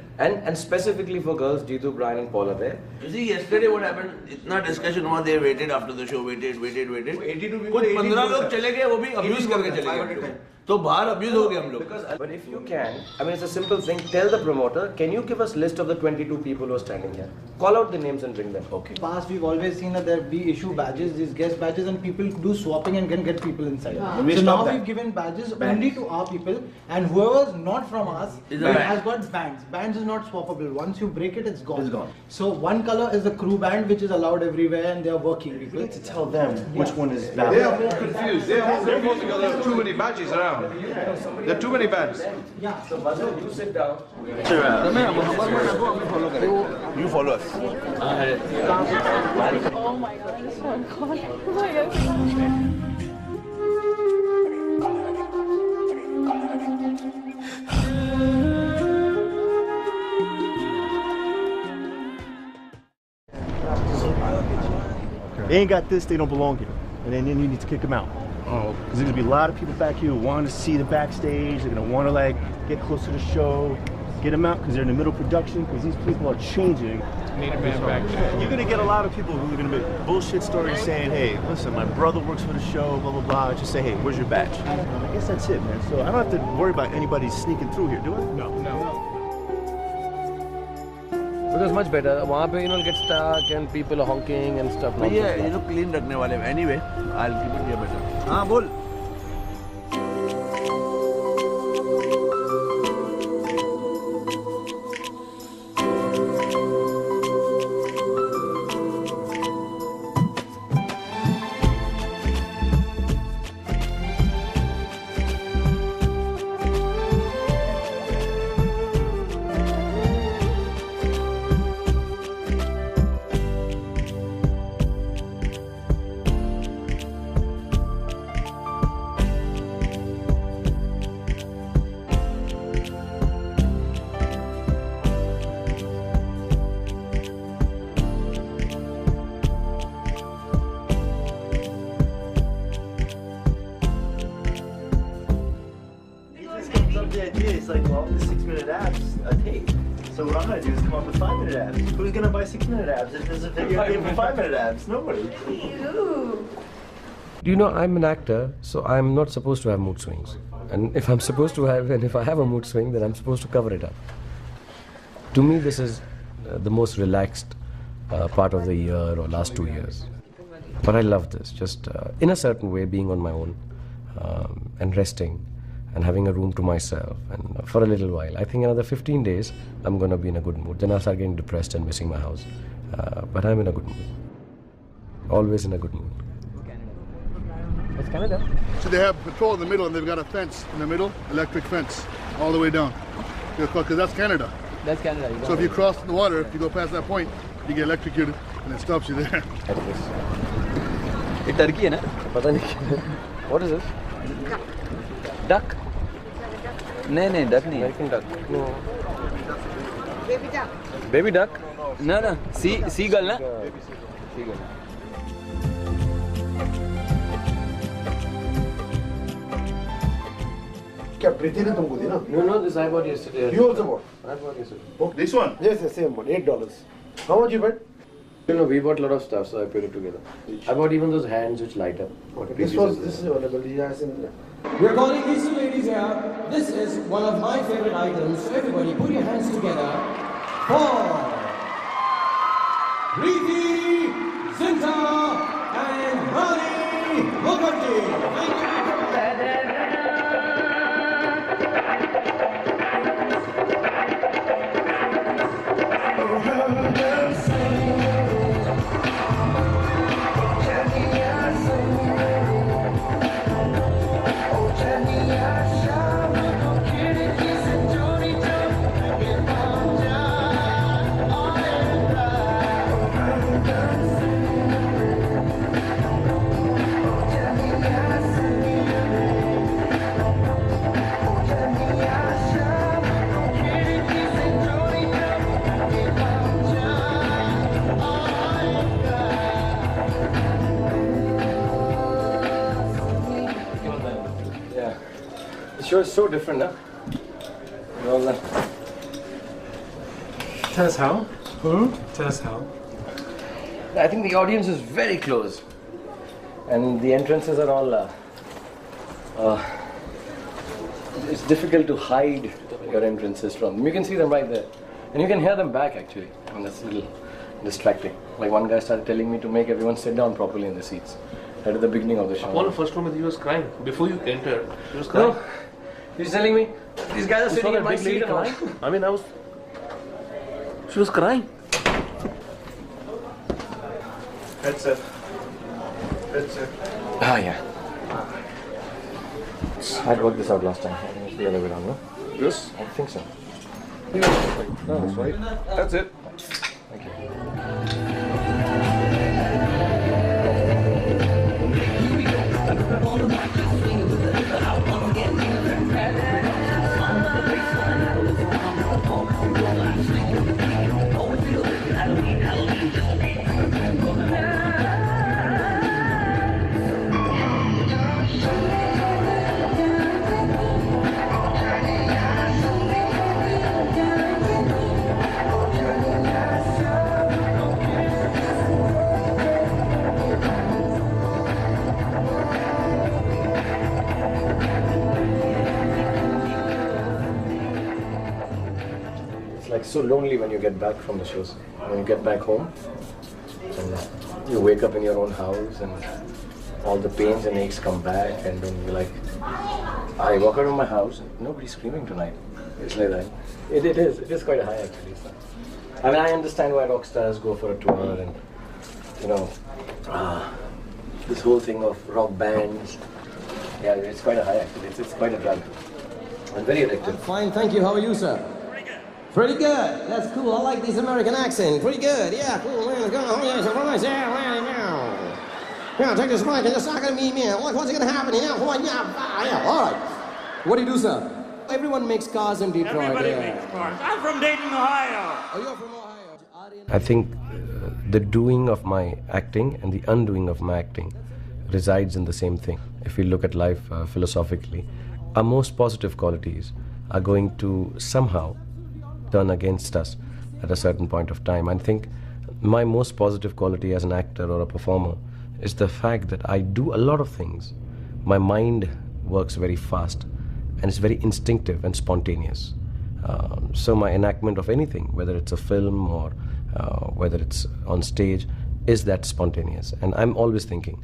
and specifically for girls, Jeetu, Brian and Paul are there. You see, yesterday what happened? इतना discussion हुआ. They waited after the show. Waited. कुछ 15 लोग चले गए. वो भी abuse करके चले गए. तो बाहर abuse हो गए हम लोग. But if you can, I mean, it's a simple thing. Tell the promoter, can you give us list of the 22 people who are standing here? Call out the names and bring them. Okay. Past, we've always seen that we issue badges, these guest badges, and people do swapping and can get people inside. We So now stop that. we've given badges only to our people, and whoever's not from us has got bands. Bands is not swappable. Once you break it, it's gone. It's gone. So one color is the crew band, which is allowed everywhere, and they are working people. You need to tell them which one is valid. They are more confused. They are more confused because there are too many badges around. There are too many bands. Yeah. So Basil, you sit down. You follow us. Oh my god, this one. Oh my god. They ain't got this, they don't belong here. And then you need to kick them out. Because there's going to be a lot of people back here who want to see the backstage. They're going to want to like get close to the show. Get them out because they're in the middle of production because these people are changing. Need a man back there. You're going to get a lot of people who are going to make bullshit stories saying, hey, listen, my brother works for the show, blah, blah, blah. Just say, hey, where's your badge? I guess that's it, man. So I don't have to worry about anybody sneaking through here, do I? No. Because much better. वहाँ पे, you know, get stuck and people are honking and stuff. Yeah, you look clean रखने वाले. Anyway, I'll keep it here better. हाँ बोल. the idea. It's like, well, the 6-minute abs a take. So what I'm gonna do is come up with 5-minute abs. Who's gonna buy 6-minute abs if there's a video game for 5-minute abs? Nobody. You know, I'm an actor, so I'm not supposed to have mood swings. And if I'm supposed to have, and if I have a mood swing, then I'm supposed to cover it up. To me, this is the most relaxed part of the year or last 2 years. But I love this, just in a certain way, being on my own and resting and having a room to myself and for a little while. I think another 15 days, I'm going to be in a good mood. Then I'll start getting depressed and missing my house. But I'm in a good mood. Always in a good mood. It's Canada. So they have patrol in the middle and they've got a fence in the middle, electric fence, all the way down. Because that's Canada. That's Canada. So if you cross the water, if you go past that point, you get electrocuted and it stops you there. It's turkey, na? What is this? Duck. No, duck nahi. American duck. No. Baby duck. Baby duck? No. Seagull, na? Seagull. क्या प्रीति ने तुमको दी ना? No, this I bought yesterday. You also bought? I bought yesterday. Okay. This one? Yes, same one. $8. How much you paid? No, we bought a lot of stuff, so I put it together. I bought even those hands which light up. Okay. This is available. We're calling these two ladies here. This is one of my favorite items. So everybody, put your hands together for Preeti, Zinta, and Rani Mukherjee. Thank you. Sure, it's so different, huh? Well, Tell us how. Tell us how. I think the audience is very close. And the entrances are all... it's difficult to hide your entrances from them. You can see them right there. And you can hear them back, actually. I mean, that's a little distracting. Like one guy started telling me to make everyone sit down properly in the seats. Right at the beginning of the show. Upon the first room, he was crying. Before you entered, he was crying. No. He's telling me, these guys are sitting in my seat and all. I mean, she was crying. That's it. Ah, yeah. I'd worked this out last time. I think it's the other way around, no? Yes? I think so. No, that's right. That's it. Thank you. Like so lonely when you get back from the shows. When you get back home and you wake up in your own house and all the pains and aches come back, and then you're like, I walk out of my house and nobody's screaming tonight. It's like that. It is quite a high actually. I mean, I understand why rock stars go for a tour and, you know, this whole thing of rock bands. Yeah, it's quite a high actually. It's quite a drug. And very addictive. Fine, thank you. How are you, sir? Pretty good. That's cool. I like this American accent. Pretty good. Yeah, cool, man. Yeah, take this mic and just talk to me, man. What's going to happen? Yeah, all right. What do you do, sir? Everyone makes cars in Detroit. Everybody makes cars. I'm from Dayton, Ohio. Oh, you're from Ohio. I think the doing of my acting and the undoing of my acting resides in the same thing. If we look at life philosophically, our most positive qualities are going to somehow turn against us at a certain point of time. I think my most positive quality as an actor or a performer is the fact that I do a lot of things. My mind works very fast and it's very instinctive and spontaneous. So my enactment of anything, whether it's a film or whether it's on stage, is that spontaneous. And I'm always thinking.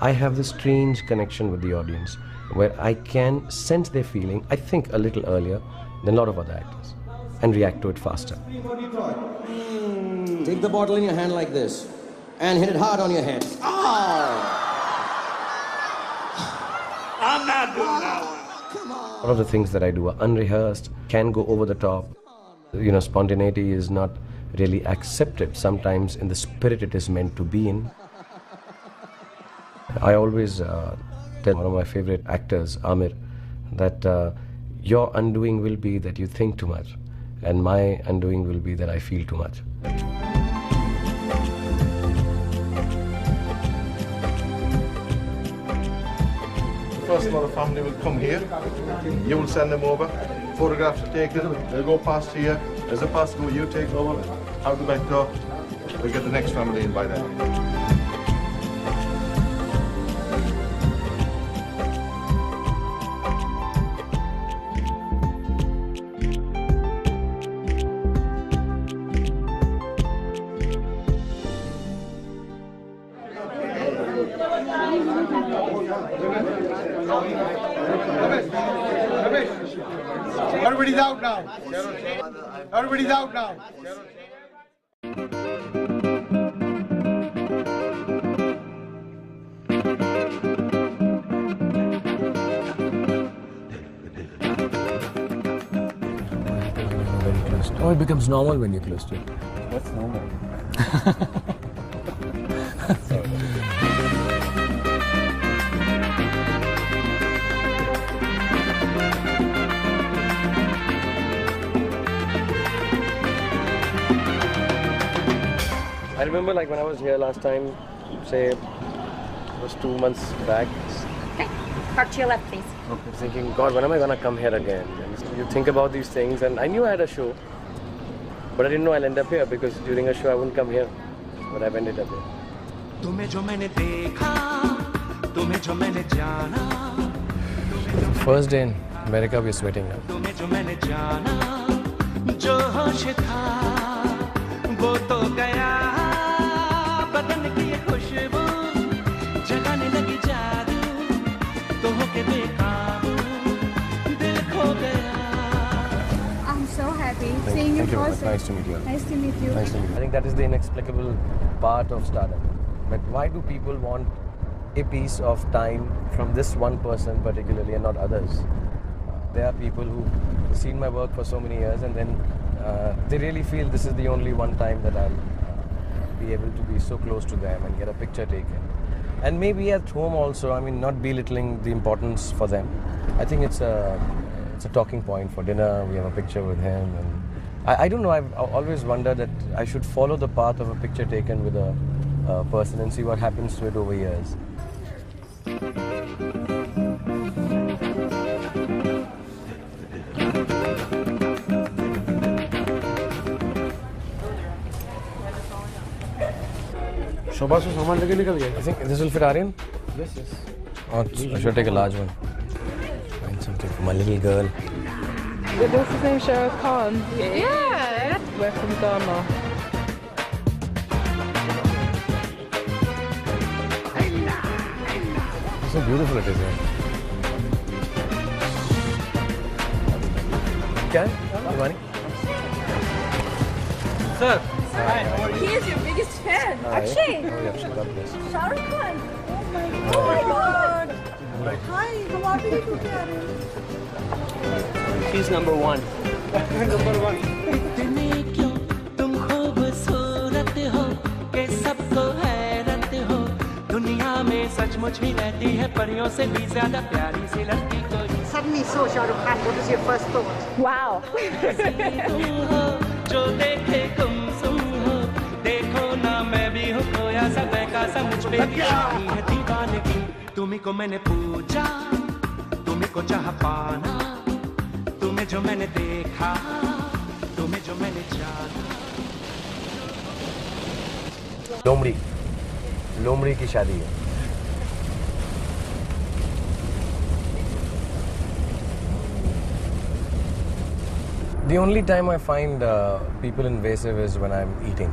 I have this strange connection with the audience where I can sense their feeling, I think, a little earlier than a lot of other actors, and react to it faster. Take the bottle in your hand like this and hit it hard on your head. Oh! I'm not doing that one. A lot of the things that I do are unrehearsed, can go over the top. You know, spontaneity is not really accepted sometimes in the spirit it is meant to be in. I always tell one of my favorite actors, Amir, that your undoing will be that you think too much, and my undoing will be that I feel too much. First lot of family will come here, you will send them over, photographs are taken, they'll go past here, as a pass go, you take over, out the back door, we'll get the next family in by then. Everybody's out now. Everybody's out now. Oh, it becomes normal when you're close to it. What's normal? I remember like when I was here last time, say it was 2 months back. Okay, park to your left, please. I was thinking, God, when am I going to come here again? And you think about these things, and I knew I had a show, but I didn't know I'll end up here because during a show I wouldn't come here, but I've ended up here. First day in America, we're sweating now. I'm so happy seeing you first. Nice to meet you. Nice to meet you. Nice to meet you. I think that is the inexplicable part of stardom. But why do people want a piece of time from this one person particularly and not others? There are people who've seen my work for so many years and then they really feel this is the only one time that I'll be able to be so close to them and get a picture taken. And maybe at home also, I mean, not belittling the importance for them. I think it's a talking point for dinner. We have a picture with him. And I don't know, I've always wondered that I should follow the path of a picture taken with a person and see what happens to it over years. Shobha se saman leke nikal gaya. I think this will fit Aryan? Yes, yes. Oh, I should take a large one. Find something for my little girl. Yeah, this is named Shahrukh Khan. Yeah. We're from Ghana. So beautiful it is here. Kya hai? Imani? Sir. He is your biggest fan. Akshay. Oh, yeah, God bless. Shahrukh Khan. Oh my God. Hi. How are you today? He's number one. Number one. Suddenly saw Shah Rukh Khan. What was your first thought? Wow. तुम्ही को मैंने पूछा, तुम्ही को चाह पाना, तुम्हें जो मैंने देखा तुम्हें जो मैंने जाना लोमड़ी की शादी है। The only time I find people invasive is when I'm eating.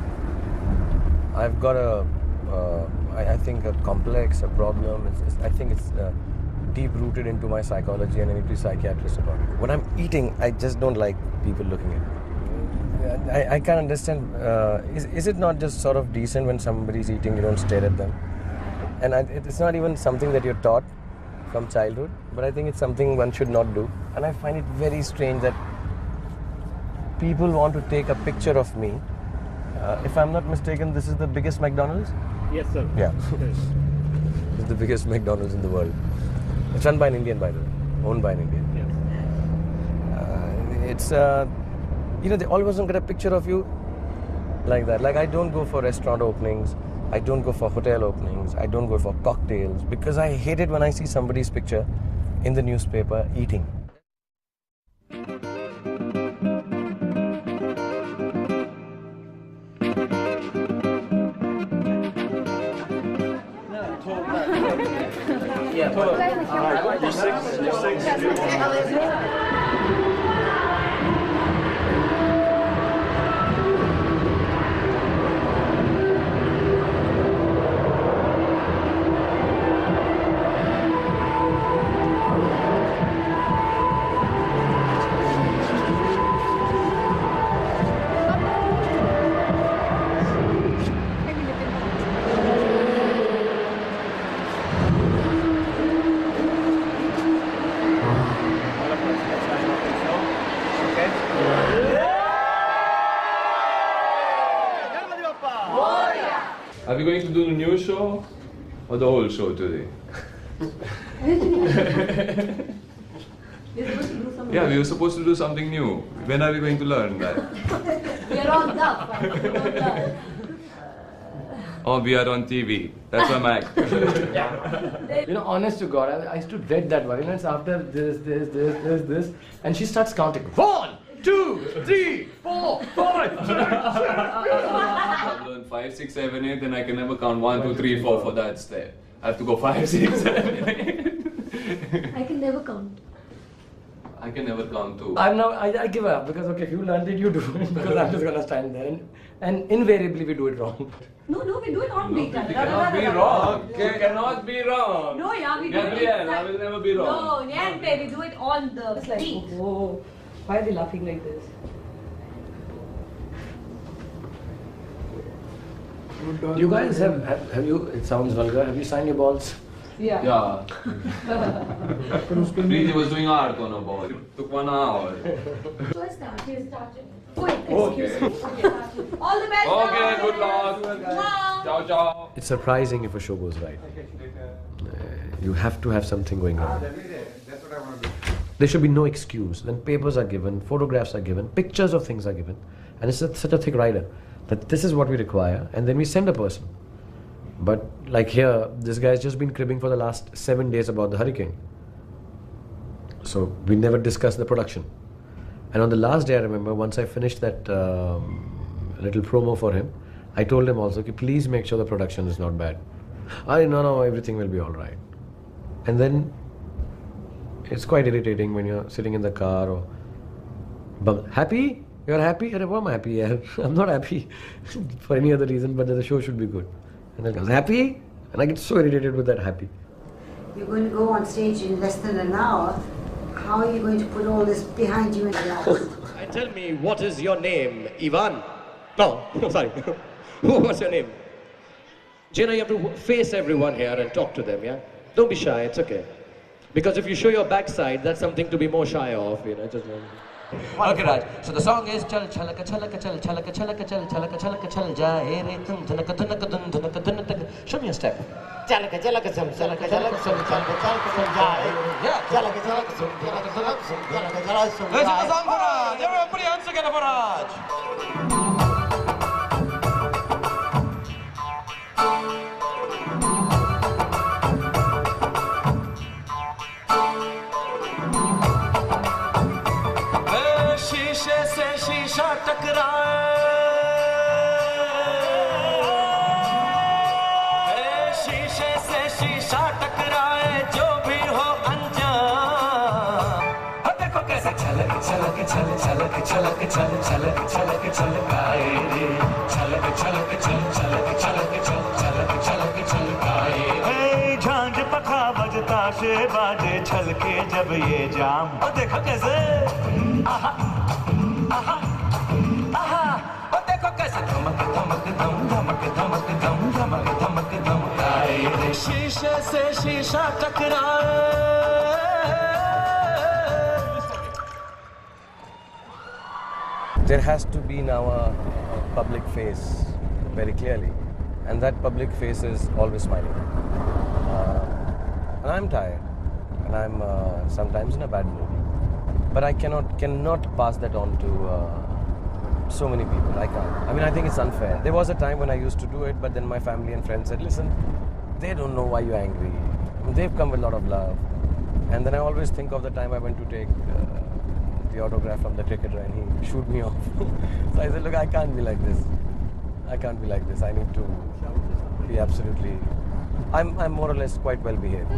I've got I think a complex, a problem. I think it's deep rooted into my psychology, and I need to be a psychiatrist about it. When I'm eating, I just don't like people looking at me. I can't understand. Is it not just sort of decent when somebody's eating, you don't stare at them? And it's not even something that you're taught from childhood, but I think it's something one should not do. And I find it very strange that people want to take a picture of me. If I'm not mistaken, this is the biggest McDonald's? Yes, sir. Yeah. It's the biggest McDonald's in the world. It's run by an Indian, by the way. Owned by an Indian. Yes. They always don't get a picture of you like that. Like, I don't go for restaurant openings. I don't go for hotel openings. I don't go for cocktails because I hate it when I see somebody's picture in the newspaper eating. Yeah, You're six. Are we going to do the new show or the whole show today? Yeah, we were supposed to do something new. When are we going to learn that? We are all duff. Oh, we are on TV. That's why I'm acting. Honest to God, I used to dread that one. It's after this, and she starts counting. 1, 2, 3, 4, 5, 6. I've learned 5, 6, 7, 8, then I can never count 1, 2, 3, 4 for that step. I have to go 5, 6, 7, 8. I can never count. I can never count too. I give up because if you learned it, you do it because I'm just gonna stand there and invariably we do it wrong. No, we do it on beat. It cannot be wrong. It cannot be wrong. No, yeah, we do Gabrielle, it. I will never be wrong. No, Nante, we do it on the beat. Oh, why are they laughing like this? You guys have you? It sounds vulgar. Have you signed your balls? Yeah. Yeah. Preeti was doing art on a ball. It took 1 hour. So I start. He's starting. Wait, excuse me. Okay. All the best. Okay, good luck. Ciao, ciao. It's surprising if a show goes right. You have to have something going on. There should be no excuse. Then papers are given, photographs are given, pictures of things are given, and it's such a thick rider that this is what we require, and then we send a person. But like here, this guy's just been cribbing for the last 7 days about the hurricane. So we never discussed the production. And on the last day, I remember, once I finished that little promo for him, I told him also, please make sure the production is not bad. No, everything will be all right. And then it's quite irritating when you're sitting in the car or... Happy? You're happy? I'm happy, yeah. I'm not happy for any other reason, but the show should be good. And then goes, happy? And I get so irritated with that happy. You're going to go on stage in less than an hour. How are you going to put all this behind you in the house? Tell me, what is your name? Ivan? No, sorry. What's your name? Jenna, you have to face everyone here and talk to them, yeah? Don't be shy, it's okay. Because if you show your backside, that's something to be more shy of, just... Okay, Raj. So the song is Chal Chalaka Chalaka Chal Chalaka Chalaka Chal Chalaka Chalaka Chal Jaye Re Tum Dhanaka Dhanaka Dun Dhanaka Dhanaka. Show me a step. Chalaka Chalaka Chal Chalaka Chalaka Chal Chalaka Chalaka Chal Jaye. Yeah. Chalaka Chalaka Chal Chalaka Chalaka Chal Chalaka Chalaka Chal Jaye. Let's do the song for Raj. Everyone put your hands together for Raj. टकराए, शीशे से शीशा टकराए, जो भी हो अनजान। देखो कैसे छलक छलक छल छलक छलक छल छलक छलक छलकाए रे, छलक छलक छल छलक छलक छल छलक छलक छलकाए। झांझ पखा बजता से बाजे छलके जब ये जाम। देखो कैसे आहा आहा आहा, देखो कैसे धमक धमक धम धमक धमक धम धमक धमक धमकाए रे, शीशे से शीशा टकराए। There has to be now a public face, very clearly, and that public face is always smiling. And I'm tired, and I'm sometimes in a bad mood, but I cannot pass that on to so many people. I can't. I mean, I think it's unfair. There was a time when I used to do it, but then my family and friends said, listen, they don't know why you're angry. They've come with a lot of love. And then I always think of the time I went to take the autograph from the cricketer and he shoot me off. So I said, look, I can't be like this. I can't be like this. I need to be absolutely... I'm more or less quite well behaved.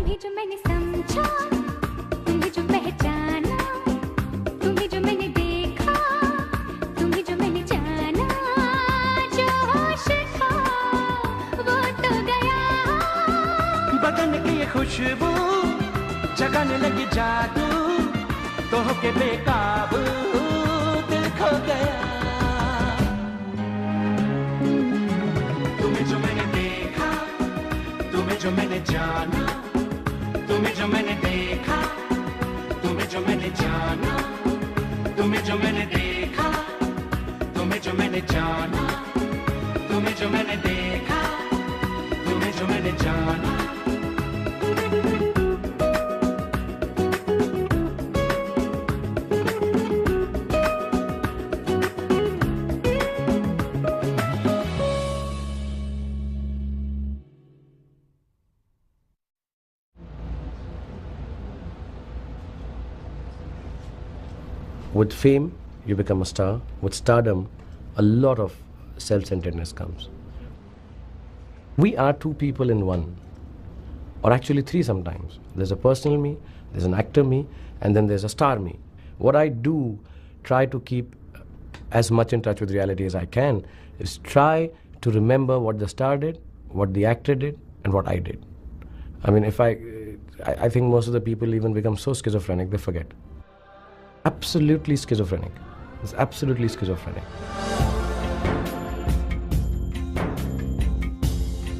बदन की ये खुशबू जगाने लगी जादू, तो होके बेकाबू दिल खो गया। तुम्हें जो मैंने देखा, तुम्हें जो मैंने जाना, तुम्हें जो मैंने देखा, तुम्हें जो मैंने जाना, तुम्हें जो मैंने देखा, तुम्हें जो मैंने जाना, तुम्हें जो मैंने देखा, तुम्हें जो मैंने जाना। With fame, you become a star. With stardom, a lot of self-centeredness comes. We are two people in one, or actually three sometimes. There's a personal me, there's an actor me, and then there's a star me. What I do, try to keep as much in touch with reality as I can, is try to remember what the star did, what the actor did, and what I did. I mean, I think most of the people even become so schizophrenic, they forget. Absolutely schizophrenic. It's absolutely schizophrenic.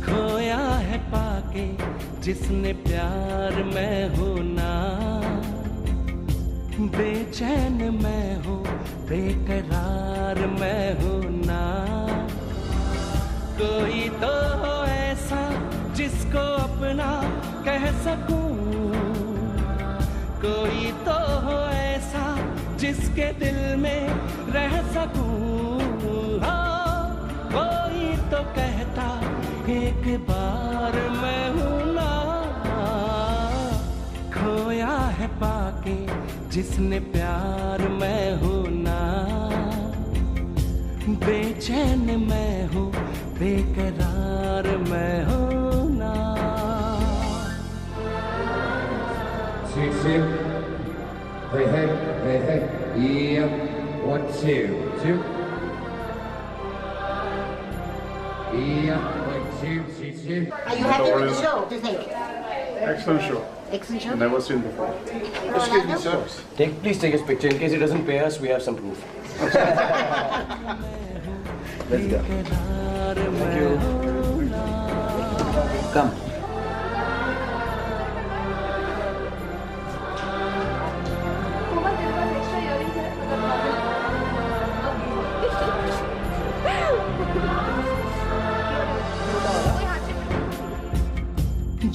खोया है पाके जिसने प्यार में हो ना, बेचैन मैं हो, बेकरार मैं हो ना। कोई तो हो ऐसा जिसको अपना कह सकूं, कोई तो हो ऐसा जिसके दिल में रह सकूं। हाँ, कोई तो कहता एक बार मैं हूँ ना, खोया है पाके जिसने प्यार में हो ना, बेचैन मैं हूँ, बेकरार मैं हूँ ना। Six. Hey. Yeah. 1, 2, 2. Yeah. 1, 2, 3, 2. Are you happy with the show? What do you think? Excellent show. Excellent show? Never seen before. Excuse me, sir. Please take his picture. In case he doesn't pay us, we have some proof. Let's go. Thank you. Come.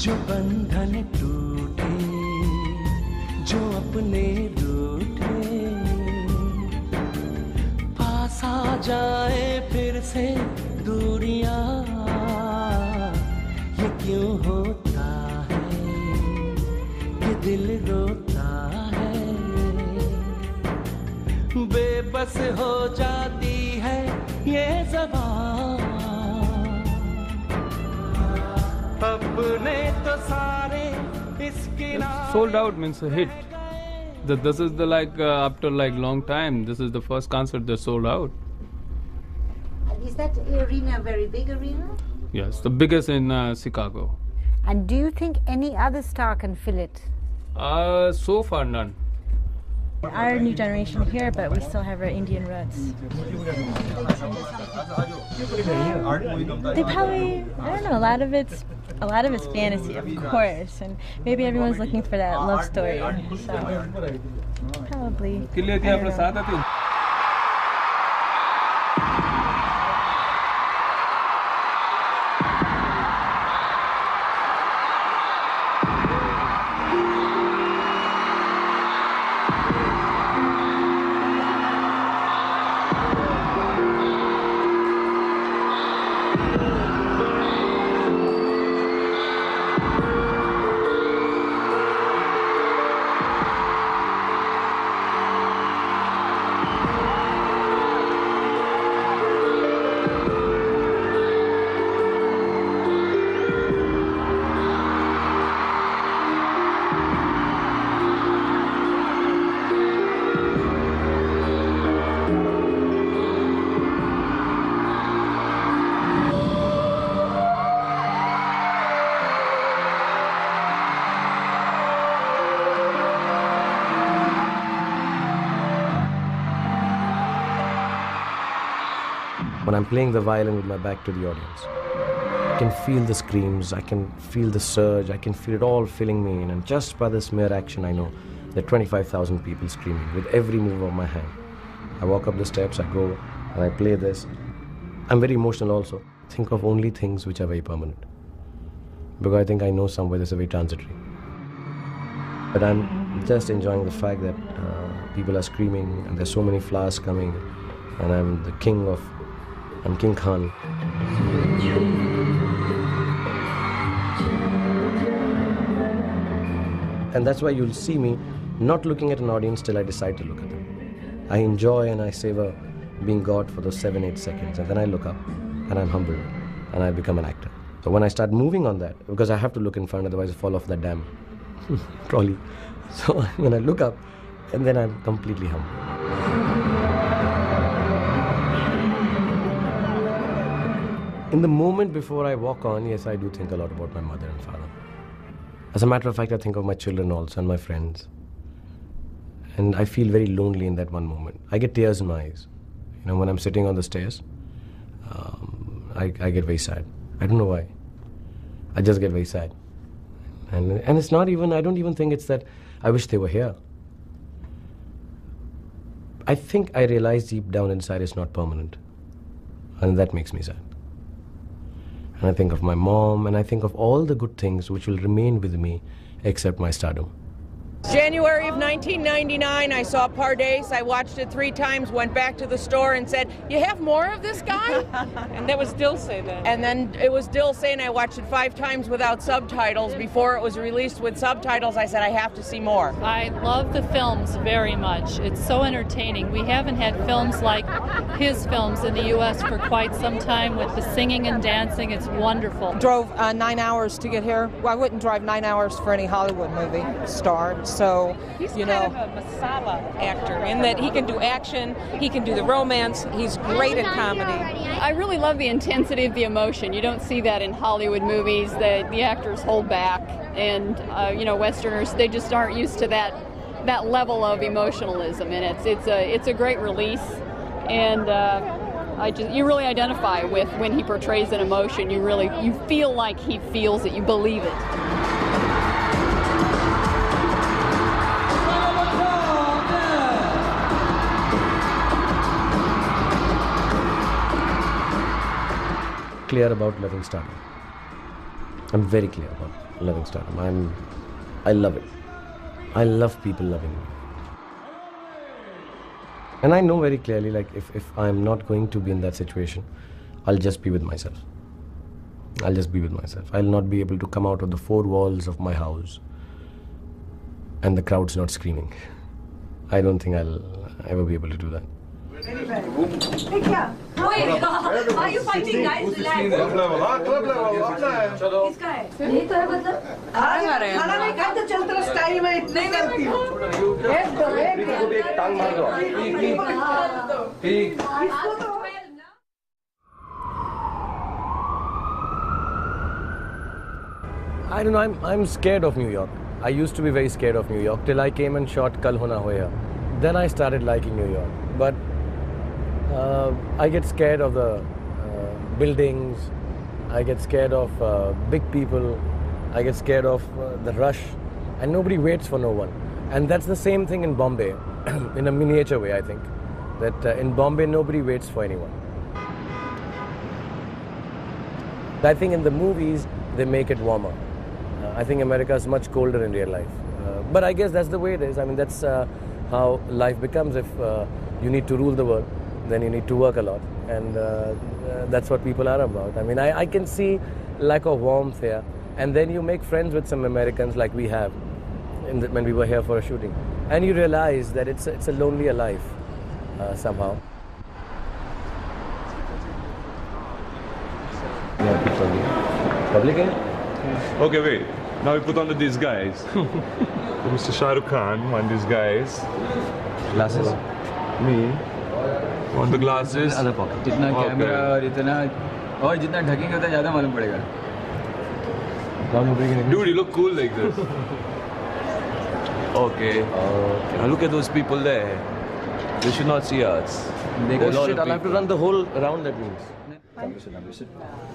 जो बंधन टूटे, जो अपने रूठे, पास आ जाए फिर से दूरियां, ये क्यों होता है, ये दिल रोता है, बेबस हो जाती ये ज़बान अपने तो सारे इसकी Sold out means a hit. This is the after long time, this is the first concert they sold out. Is that arena a very big arena? Yes, the biggest in Chicago. And do you think any other star can fill it? So far none. Our new generation here, but we still have our Indian roots. They probably, I don't know, a lot of it's fantasy, of course, and maybe everyone's looking for that love story. So probably. I don't know. When I'm playing the violin with my back to the audience, I can feel the screams, I can feel the surge, I can feel it all filling me in, and just by this mere action I know there are 25,000 people screaming with every move of my hand. I walk up the steps, I go, and I play this. I'm very emotional also. Think of only things which are very permanent. Because I think I know somewhere this is very transitory. But I'm just enjoying the fact that people are screaming and there's so many flowers coming, and I'm King Khan. And that's why you'll see me not looking at an audience till I decide to look at them. I enjoy and I savor being God for those 7-8 seconds, and then I look up and I'm humbled and I become an actor. So when I start moving on that, because I have to look in front, otherwise I fall off the damn trolley. So when I look up, and then I'm completely humble. In the moment before I walk on, yes, I do think a lot about my mother and father. As a matter of fact, I think of my children also and my friends. And I feel very lonely in that one moment. I get tears in my eyes. You know, when I'm sitting on the stairs, I get very sad. I don't know why. I just get very sad. And it's not even, I don't even think it's that I wish they were here. I think I realize deep down inside it's not permanent. And that makes me sad. And I think of my mom, and I think of all the good things which will remain with me except my stardom. January of 1999, I saw Pardes. I watched it 3 times, went back to the store and said, "You have more of this guy?" And that was Dilse then. And then it was Dilse, and I watched it 5 times without subtitles. Before it was released with subtitles, I said, I have to see more. I love the films very much. It's so entertaining. We haven't had films like his films in the U.S. for quite some time with the singing and dancing. It's wonderful. Drove 9 hours to get here. Well, I wouldn't drive 9 hours for any Hollywood movie star. So, he's you know, kind of a masala actor in that he can do action, he can do the romance, he's great at comedy. I really love the intensity of the emotion. You don't see that in Hollywood movies, that the actors hold back, and you know, Westerners, they just aren't used to that level of emotionalism, and it's a great release, and you really identify with when he portrays an emotion. You feel like he feels it, you believe it. Clear about loving stardom. I'm very clear about loving stardom. I love it. I love people loving me. And I know very clearly, like, if I'm not going to be in that situation, I'll just be with myself. I'll just be with myself. I'll not be able to come out of the 4 walls of my house and the crowd's not screaming. I don't think I'll ever be able to do that. Very bad. Hey, क्या? Wait, are you fighting, guys? Relax. Club level, club level. किसका है? यही तो है मतलब। खाना नहीं खाते चलते स्टाइल में इतने करती हूँ। एक दो। एक टांग मार दो। ठीक। I don't know, I'm scared of New York. I used to be very scared of New York till I came and shot Kal Ho Na Ho here. Then I started liking New York. But I get scared of the buildings, I get scared of big people, I get scared of the rush, and nobody waits for no one. And that's the same thing in Bombay, in a miniature way, I think. That in Bombay, nobody waits for anyone. I think in the movies, they make it warmer. I think America is much colder in real life. But I guess that's the way it is. I mean, that's how life becomes. If you need to rule the world, then you need to work a lot. And that's what people are about. I mean, I can see lack of warmth here. And then you make friends with some Americans like we have when we were here for a shooting. And you realize that it's a lonelier life somehow. Public? Okay, wait. Now we put on the disguise. Mr. Shah Rukh Khan, one disguise. Glasses? Me. On the glasses. Other pocket. जितना camera और इतना और जितना ढकेंगे उतना ज़्यादा मालूम पड़ेगा. Dude, you look cool like this. Okay. Now look at those people there. They should not see us. Oh shit, I'll have to run the whole round, that means.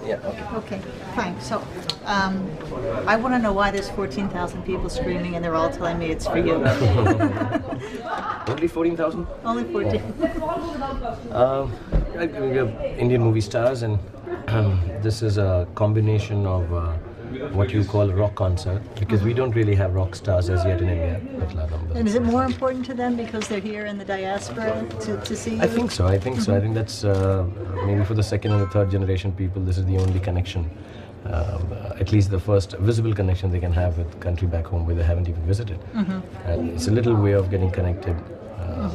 Yeah, okay. Okay, fine. So, I want to know why there's 14,000 people screaming and they're all telling me it's for you. Only 14,000? Only 14. We have Indian movie stars, and this is a combination of what you call rock concert, because we don't really have rock stars as yet in India. And is it more important to them because they're here in the diaspora to see you? I think so. I think that's maybe for the second and the third generation people, this is the only connection, at least the first visible connection they can have with country back home where they haven't even visited. And it's a little way of getting connected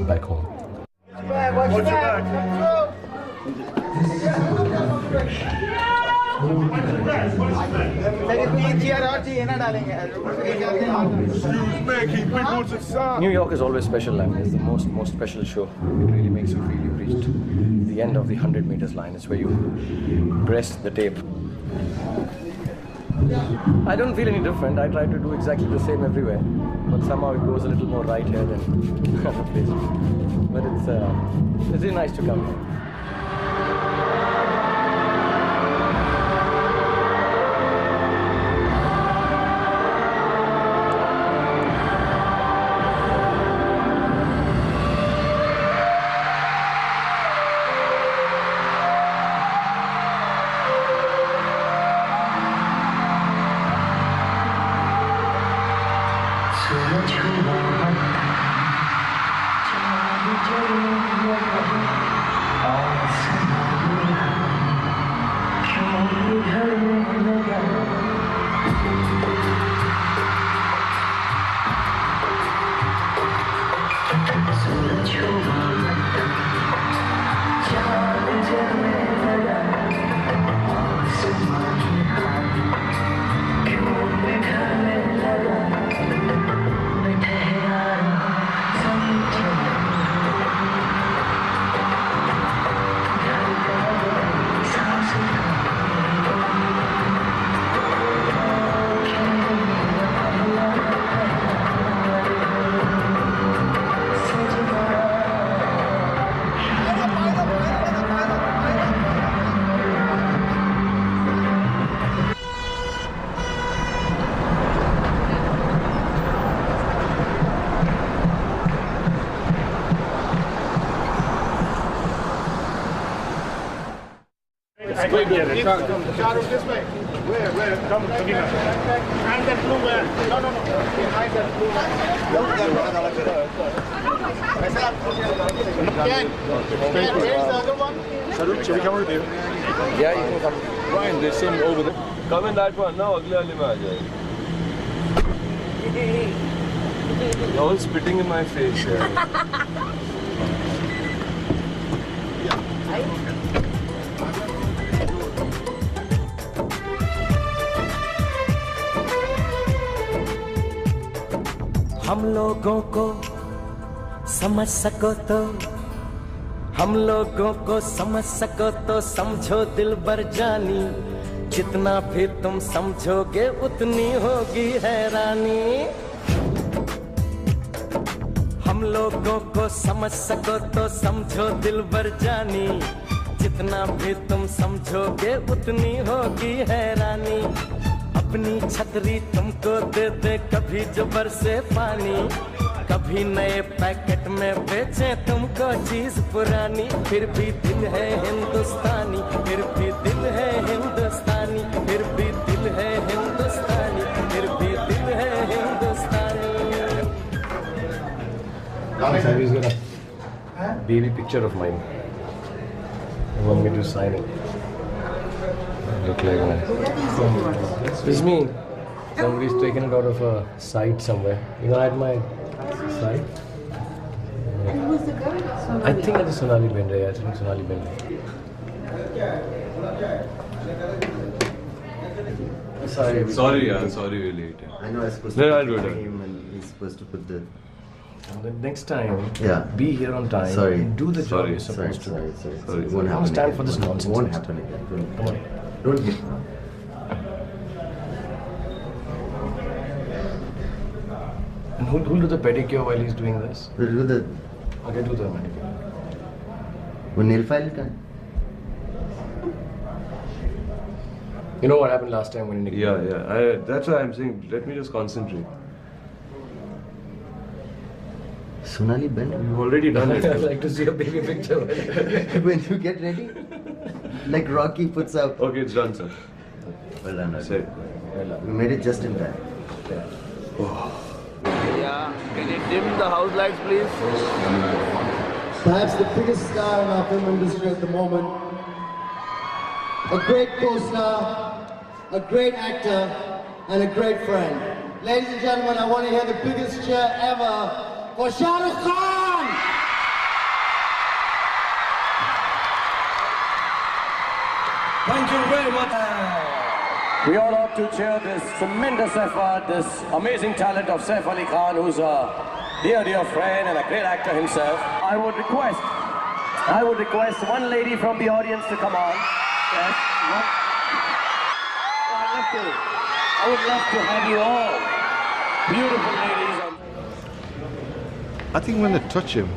back home. New York is always special. I mean, it's the most special show. It really makes you feel you've reached the end of the 100 meters line. It's where you press the tape. I don't feel any different. I try to do exactly the same everywhere, but somehow it goes a little more right here than other places. But it's really nice to come here. Shahrukh, this way. Where? Come here. Behind that blue man. No. Behind that blue man. Where's the other one? Shahrukh, shall we come with you? Yeah, you can come. Fine, there's some over there. Come in that one. Now, agle wale mein aa jaye. You're all spitting in my face here. हम लोगों को समझ सको तो, हम लोगों को समझ सको तो समझो दिल बर जानी, जितना भी तुम समझोगे उतनी होगी हैरानी। हम लोगों को समझ सको तो समझो दिल बर जानी, जितना भी तुम समझोगे उतनी होगी हैरानी। अपनी छतरी तुमको दे दे कभी जो बरसे पानी, कभी नए पैकेट में बेचे तुमको चीज पुरानी, फिर भी दिल है हिंदुस्तानी, फिर भी दिल है हिंदुस्तानी, फिर भी दिल है हिंदुस्तानी, फिर भी दिल है हिंदुस्तानी। He's got a baby picture of mine. You want me to sign it? Look like that. It's me. Somebody's taken it out of a site somewhere. You know, at my site. Who's the guy? I think it's Sonali Bendre. I think Sonali Bendre. Sorry, yeah, sorry we're late. I know I was supposed No, to I'll do put it. the time and he's supposed to put the... And the next time, Yeah. be here on time. Sorry. And do the job Sorry. you're supposed to do. Sorry. Don't Won't happen stand again. for this nonsense. Won't next happen time. again. Come on. Don't get... And who'll do the pedicure while he's doing this? We'll do the... Okay, do the manicure. वो nail file का? You know what happened last time when you... Yeah. That's why I'm saying, let me just concentrate. Sonali Bendre? You've already done it. I'd like to see a baby picture. When you get ready, like Rocky puts up. Okay, it's done, sir. Well done. Set. We made it just in time. Yeah, can you dim the house lights, please? Perhaps the biggest star in our film industry at the moment. A great co-star, a great actor, and a great friend. Ladies and gentlemen, I want to hear the biggest cheer ever for Shah Rukh Khan! Thank you very much. We all ought to cheer this tremendous effort, this amazing talent of Saif Ali Khan, who's a dear friend and a great actor himself. I would request one lady from the audience to come on. Yes, one. I would love to have you all. Beautiful ladies. I think when they touch him,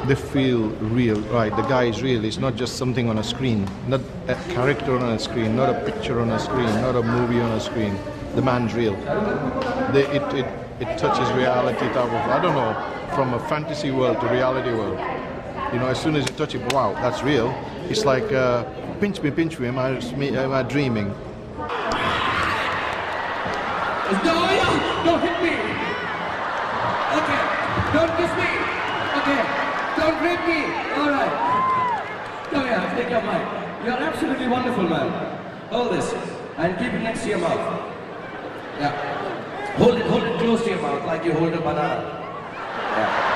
they feel real, right? The guy is real. It's not just something on a screen, not a character on a screen, not a picture on a screen, not a movie on a screen. The man's real. It touches reality type of, I don't know, from a fantasy world to reality world. You know, as soon as you touch it, wow, that's real. It's like, pinch me, am I dreaming? Don't hit me! Okay, don't kiss me! Okay, don't rape me! Alright. Come here, take your mic. You're absolutely wonderful, man. Hold this, and keep it next to your mouth. Yeah. Hold it close to your mouth, like you hold a banana. Yeah.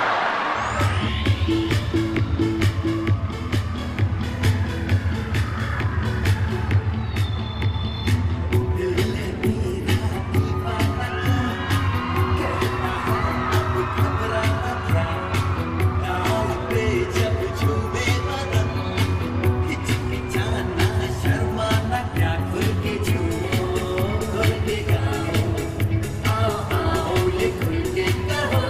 आओ आओ ये खुल के कहो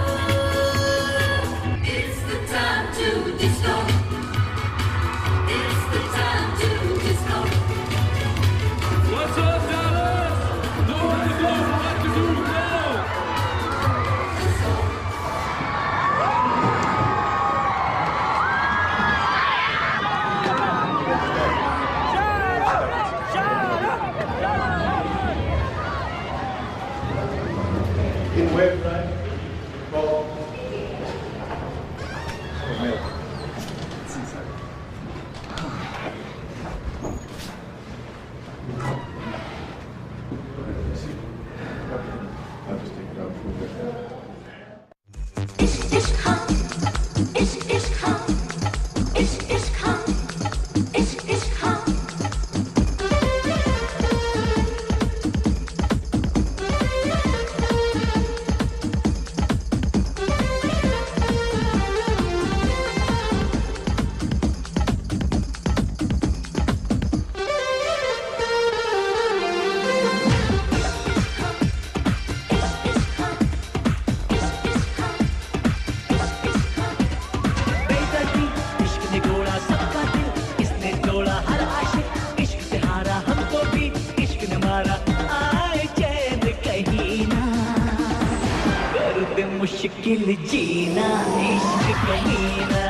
मुश्किल जीना इश्क कमीना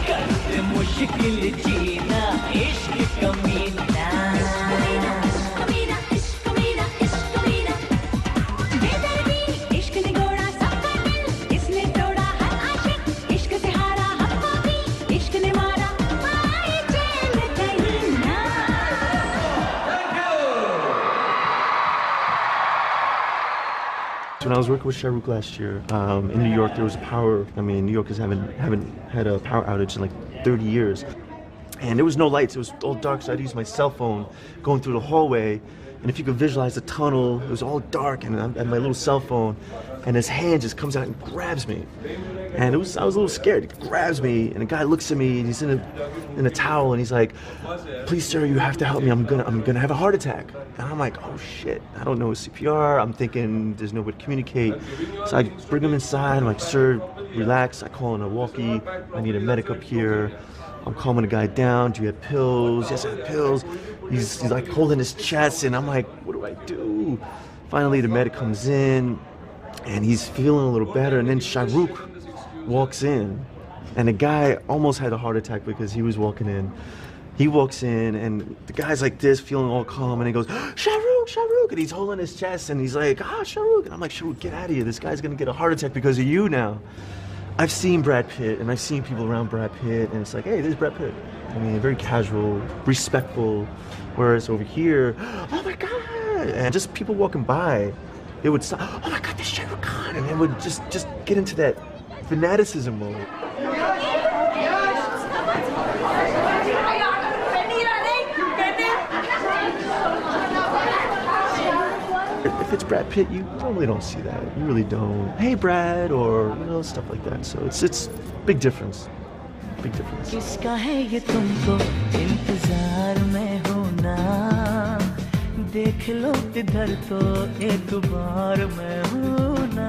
करते मुश्किल जीना इश्क कमीना When I was working with Shah Rukh last year in New York, there was a power. I mean, New Yorkers haven't had a power outage in like 30 years, and there was no lights. It was all dark, so I had to use my cell phone going through the hallway. And if you could visualize the tunnel, it was all dark, and I had my little cell phone, and his hand just comes out and grabs me. And I was a little scared. He grabs me, and the guy looks at me, and he's in a towel, and he's like, "Please, sir, you have to help me. I'm gonna have a heart attack." And I'm like, "Oh shit! I don't know CPR." I'm thinking there's no way to communicate. So I bring him inside. I'm like, "Sir, relax." I call in a walkie. I need a medic up here. I'm calming the guy down. "Do you have pills?" "Yes, I have pills." He's like holding his chest, and I'm like, "What do I do?" Finally, the medic comes in, and he's feeling a little better. And then Shahrukh walks in, and the guy almost had a heart attack because he was walking in. He walks in, and the guy's like this, feeling all calm, and he goes, "Shahrukh, Shahrukh," and he's holding his chest, and he's like, "Ah, Shahrukh," and I'm like, "Shahrukh, get out of here. This guy's gonna get a heart attack because of you now." I've seen Brad Pitt, and I've seen people around Brad Pitt, and it's like, "Hey, there's Brad Pitt." I mean, very casual, respectful, whereas over here, "Oh my God," and just people walking by, they would stop, "Oh my God, there's Shahrukh Khan," and they would just get into that fanaticism mode. If it's Brad Pitt, you normally don't see that. You really don't. "Hey, Brad," or stuff like that. So it's big difference. Big difference. किसका है ये तुमको इंतजार में होना देख लो इधर तो एक बार मैं हूँ ना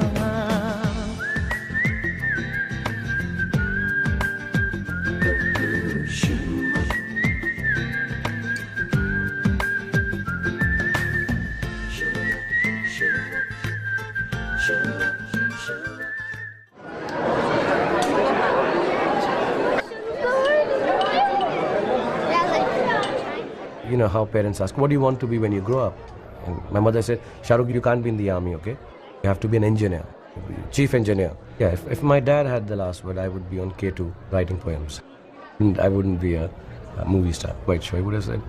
You know how parents ask, "What do you want to be when you grow up?" And my mother said, "Shahrukh, you can't be in the army, okay? You have to be an engineer, chief engineer." Yeah, if my dad had the last word, I would be on K2 writing poems. And I wouldn't be a movie star, quite sure. He would have said,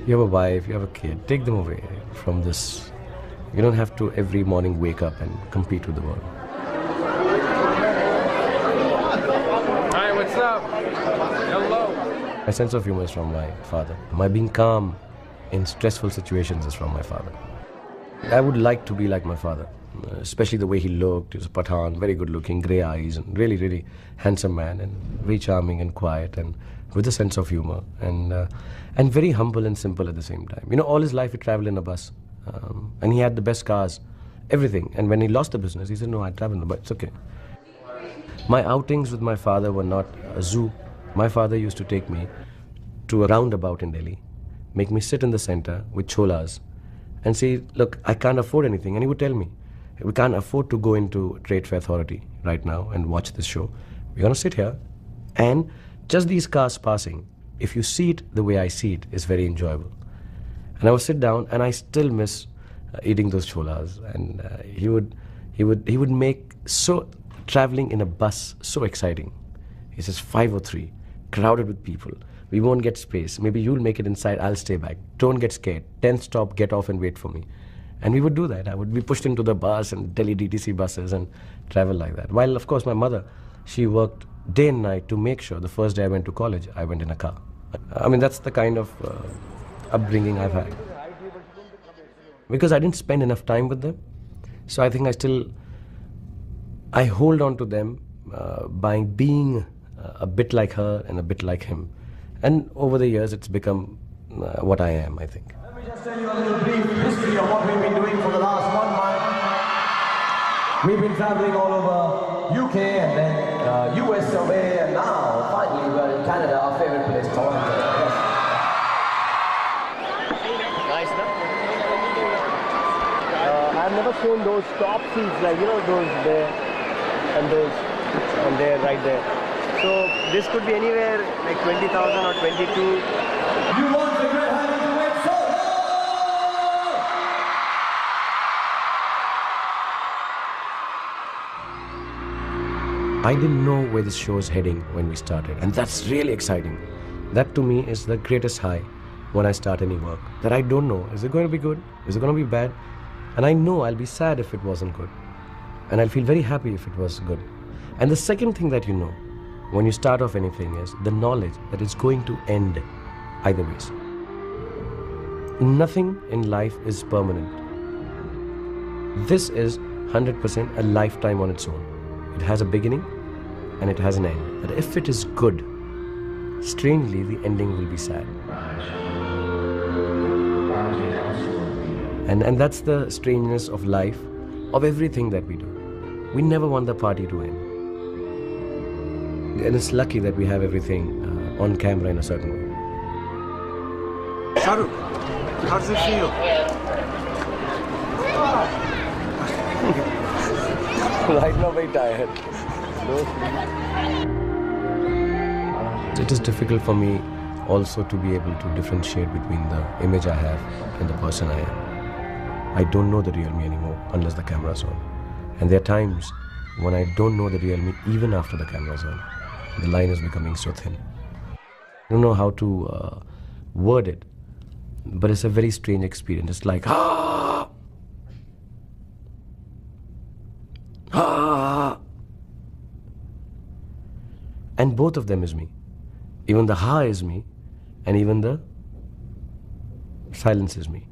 "You have a wife, you have a kid, take them away from this. You don't have to every morning wake up and compete with the world." Hi, what's up? Hello. My sense of humor is from my father. My being calm in stressful situations is from my father. I would like to be like my father, especially the way he looked. He was a Pathan, very good looking, grey eyes, and really, really handsome man, and very charming and quiet, and with a sense of humor, and very humble and simple at the same time. You know, all his life he traveled in a bus, and he had the best cars, everything. And when he lost the business, he said, "No, I travel in the bus, it's okay." My outings with my father were not a zoo. My father used to take me to a roundabout in Delhi, make me sit in the center with cholas and say, "Look, I can't afford anything." And he would tell me, "We can't afford to go into Trade Fair Authority right now and watch this show. We're going to sit here, and just these cars passing, if you see it the way I see it, is very enjoyable." And I would sit down, and I still miss eating those cholas. And he would make traveling in a bus so exciting. He says, 5 or 3, crowded with people. We won't get space. Maybe you'll make it inside, I'll stay back. Don't get scared. 10th stop, get off and wait for me. And we would do that. I would be pushed into the bus and Delhi DTC buses and travel like that. While, of course, my mother, she worked day and night to make sure the first day I went to college, I went in a car. I mean, that's the kind of upbringing I've had. Because I didn't spend enough time with them. So I think I hold on to them by being a bit like her and a bit like him. And over the years, it's become what I am, I think. Let me just tell you a little brief history of what we've been doing for the last 1 month. We've been traveling all over UK and then US away, and now finally we're in Canada, our favorite place, Toronto. Yes. Nice, no? I'm never shown those top seats, like, you know, those there and those and there, right there. So this could be anywhere like 20,000 or 22. You want the great honey to wait so I didn't know where this show is heading when we started, and that's really exciting. That to me is the greatest high when I start any work. That I don't know, is it going to be good? Is it going to be bad? And I know I'll be sad if it wasn't good. And I'll feel very happy if it was good. And the second thing that you know when you start off anything is the knowledge that it's going to end either ways. Nothing in life is permanent. This is 100% a lifetime on its own. It has a beginning and it has an end. But if it is good, strangely the ending will be sad. And that's the strangeness of life, of everything that we do. We never want the party to end. And it's lucky that we have everything on camera in a certain way. Shahrukh, how does it feel? Right now, very tired. It is difficult for me also to be able to differentiate between the image I have and the person I am. I don't know the real me anymore unless the camera's on. And there are times when I don't know the real me even after the camera's on. The line is becoming so thin. I don't know how to word it, but it's a very strange experience. It's like, ah! Ah! And both of them is me. Even the ha is me, and even the silence is me.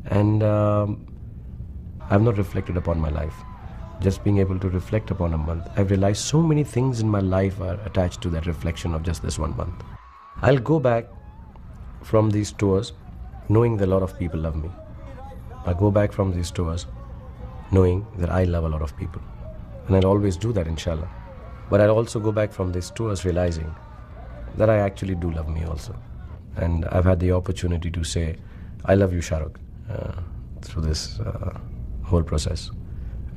And I've not reflected upon my life. Just being able to reflect upon a month, I've realized so many things in my life are attached to that reflection of just this 1 month. I'll go back from these tours knowing that a lot of people love me. I'll go back from these tours knowing that I love a lot of people. And I'll always do that, inshallah. But I'll also go back from these tours realizing that I actually do love me also. And I've had the opportunity to say, I love you, Shah Rukh, through this whole process.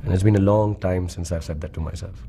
And it's been a long time since I've said that to myself.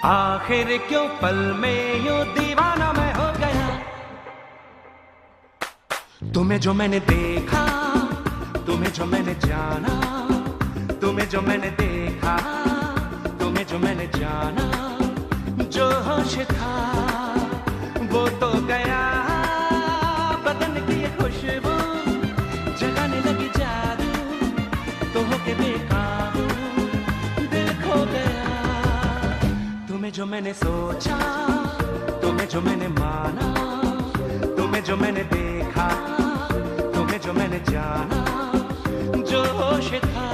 आखिर क्यों पल में यूं दीवाना मैं हो गया तुम्हें जो मैंने देखा तुम्हें जो मैंने जाना तुम्हें जो मैंने देखा तुम्हें जो मैंने जाना जो होश था वो तो गया बदन की ये खुशबू जगाने लगी जादू तो होके बेकाबू दिल खो गया तुम्हें जो मैंने सोचा तुम्हें जो मैंने माना तुम्हें जो मैंने देखा तुम्हें जो मैंने जाना जो होश था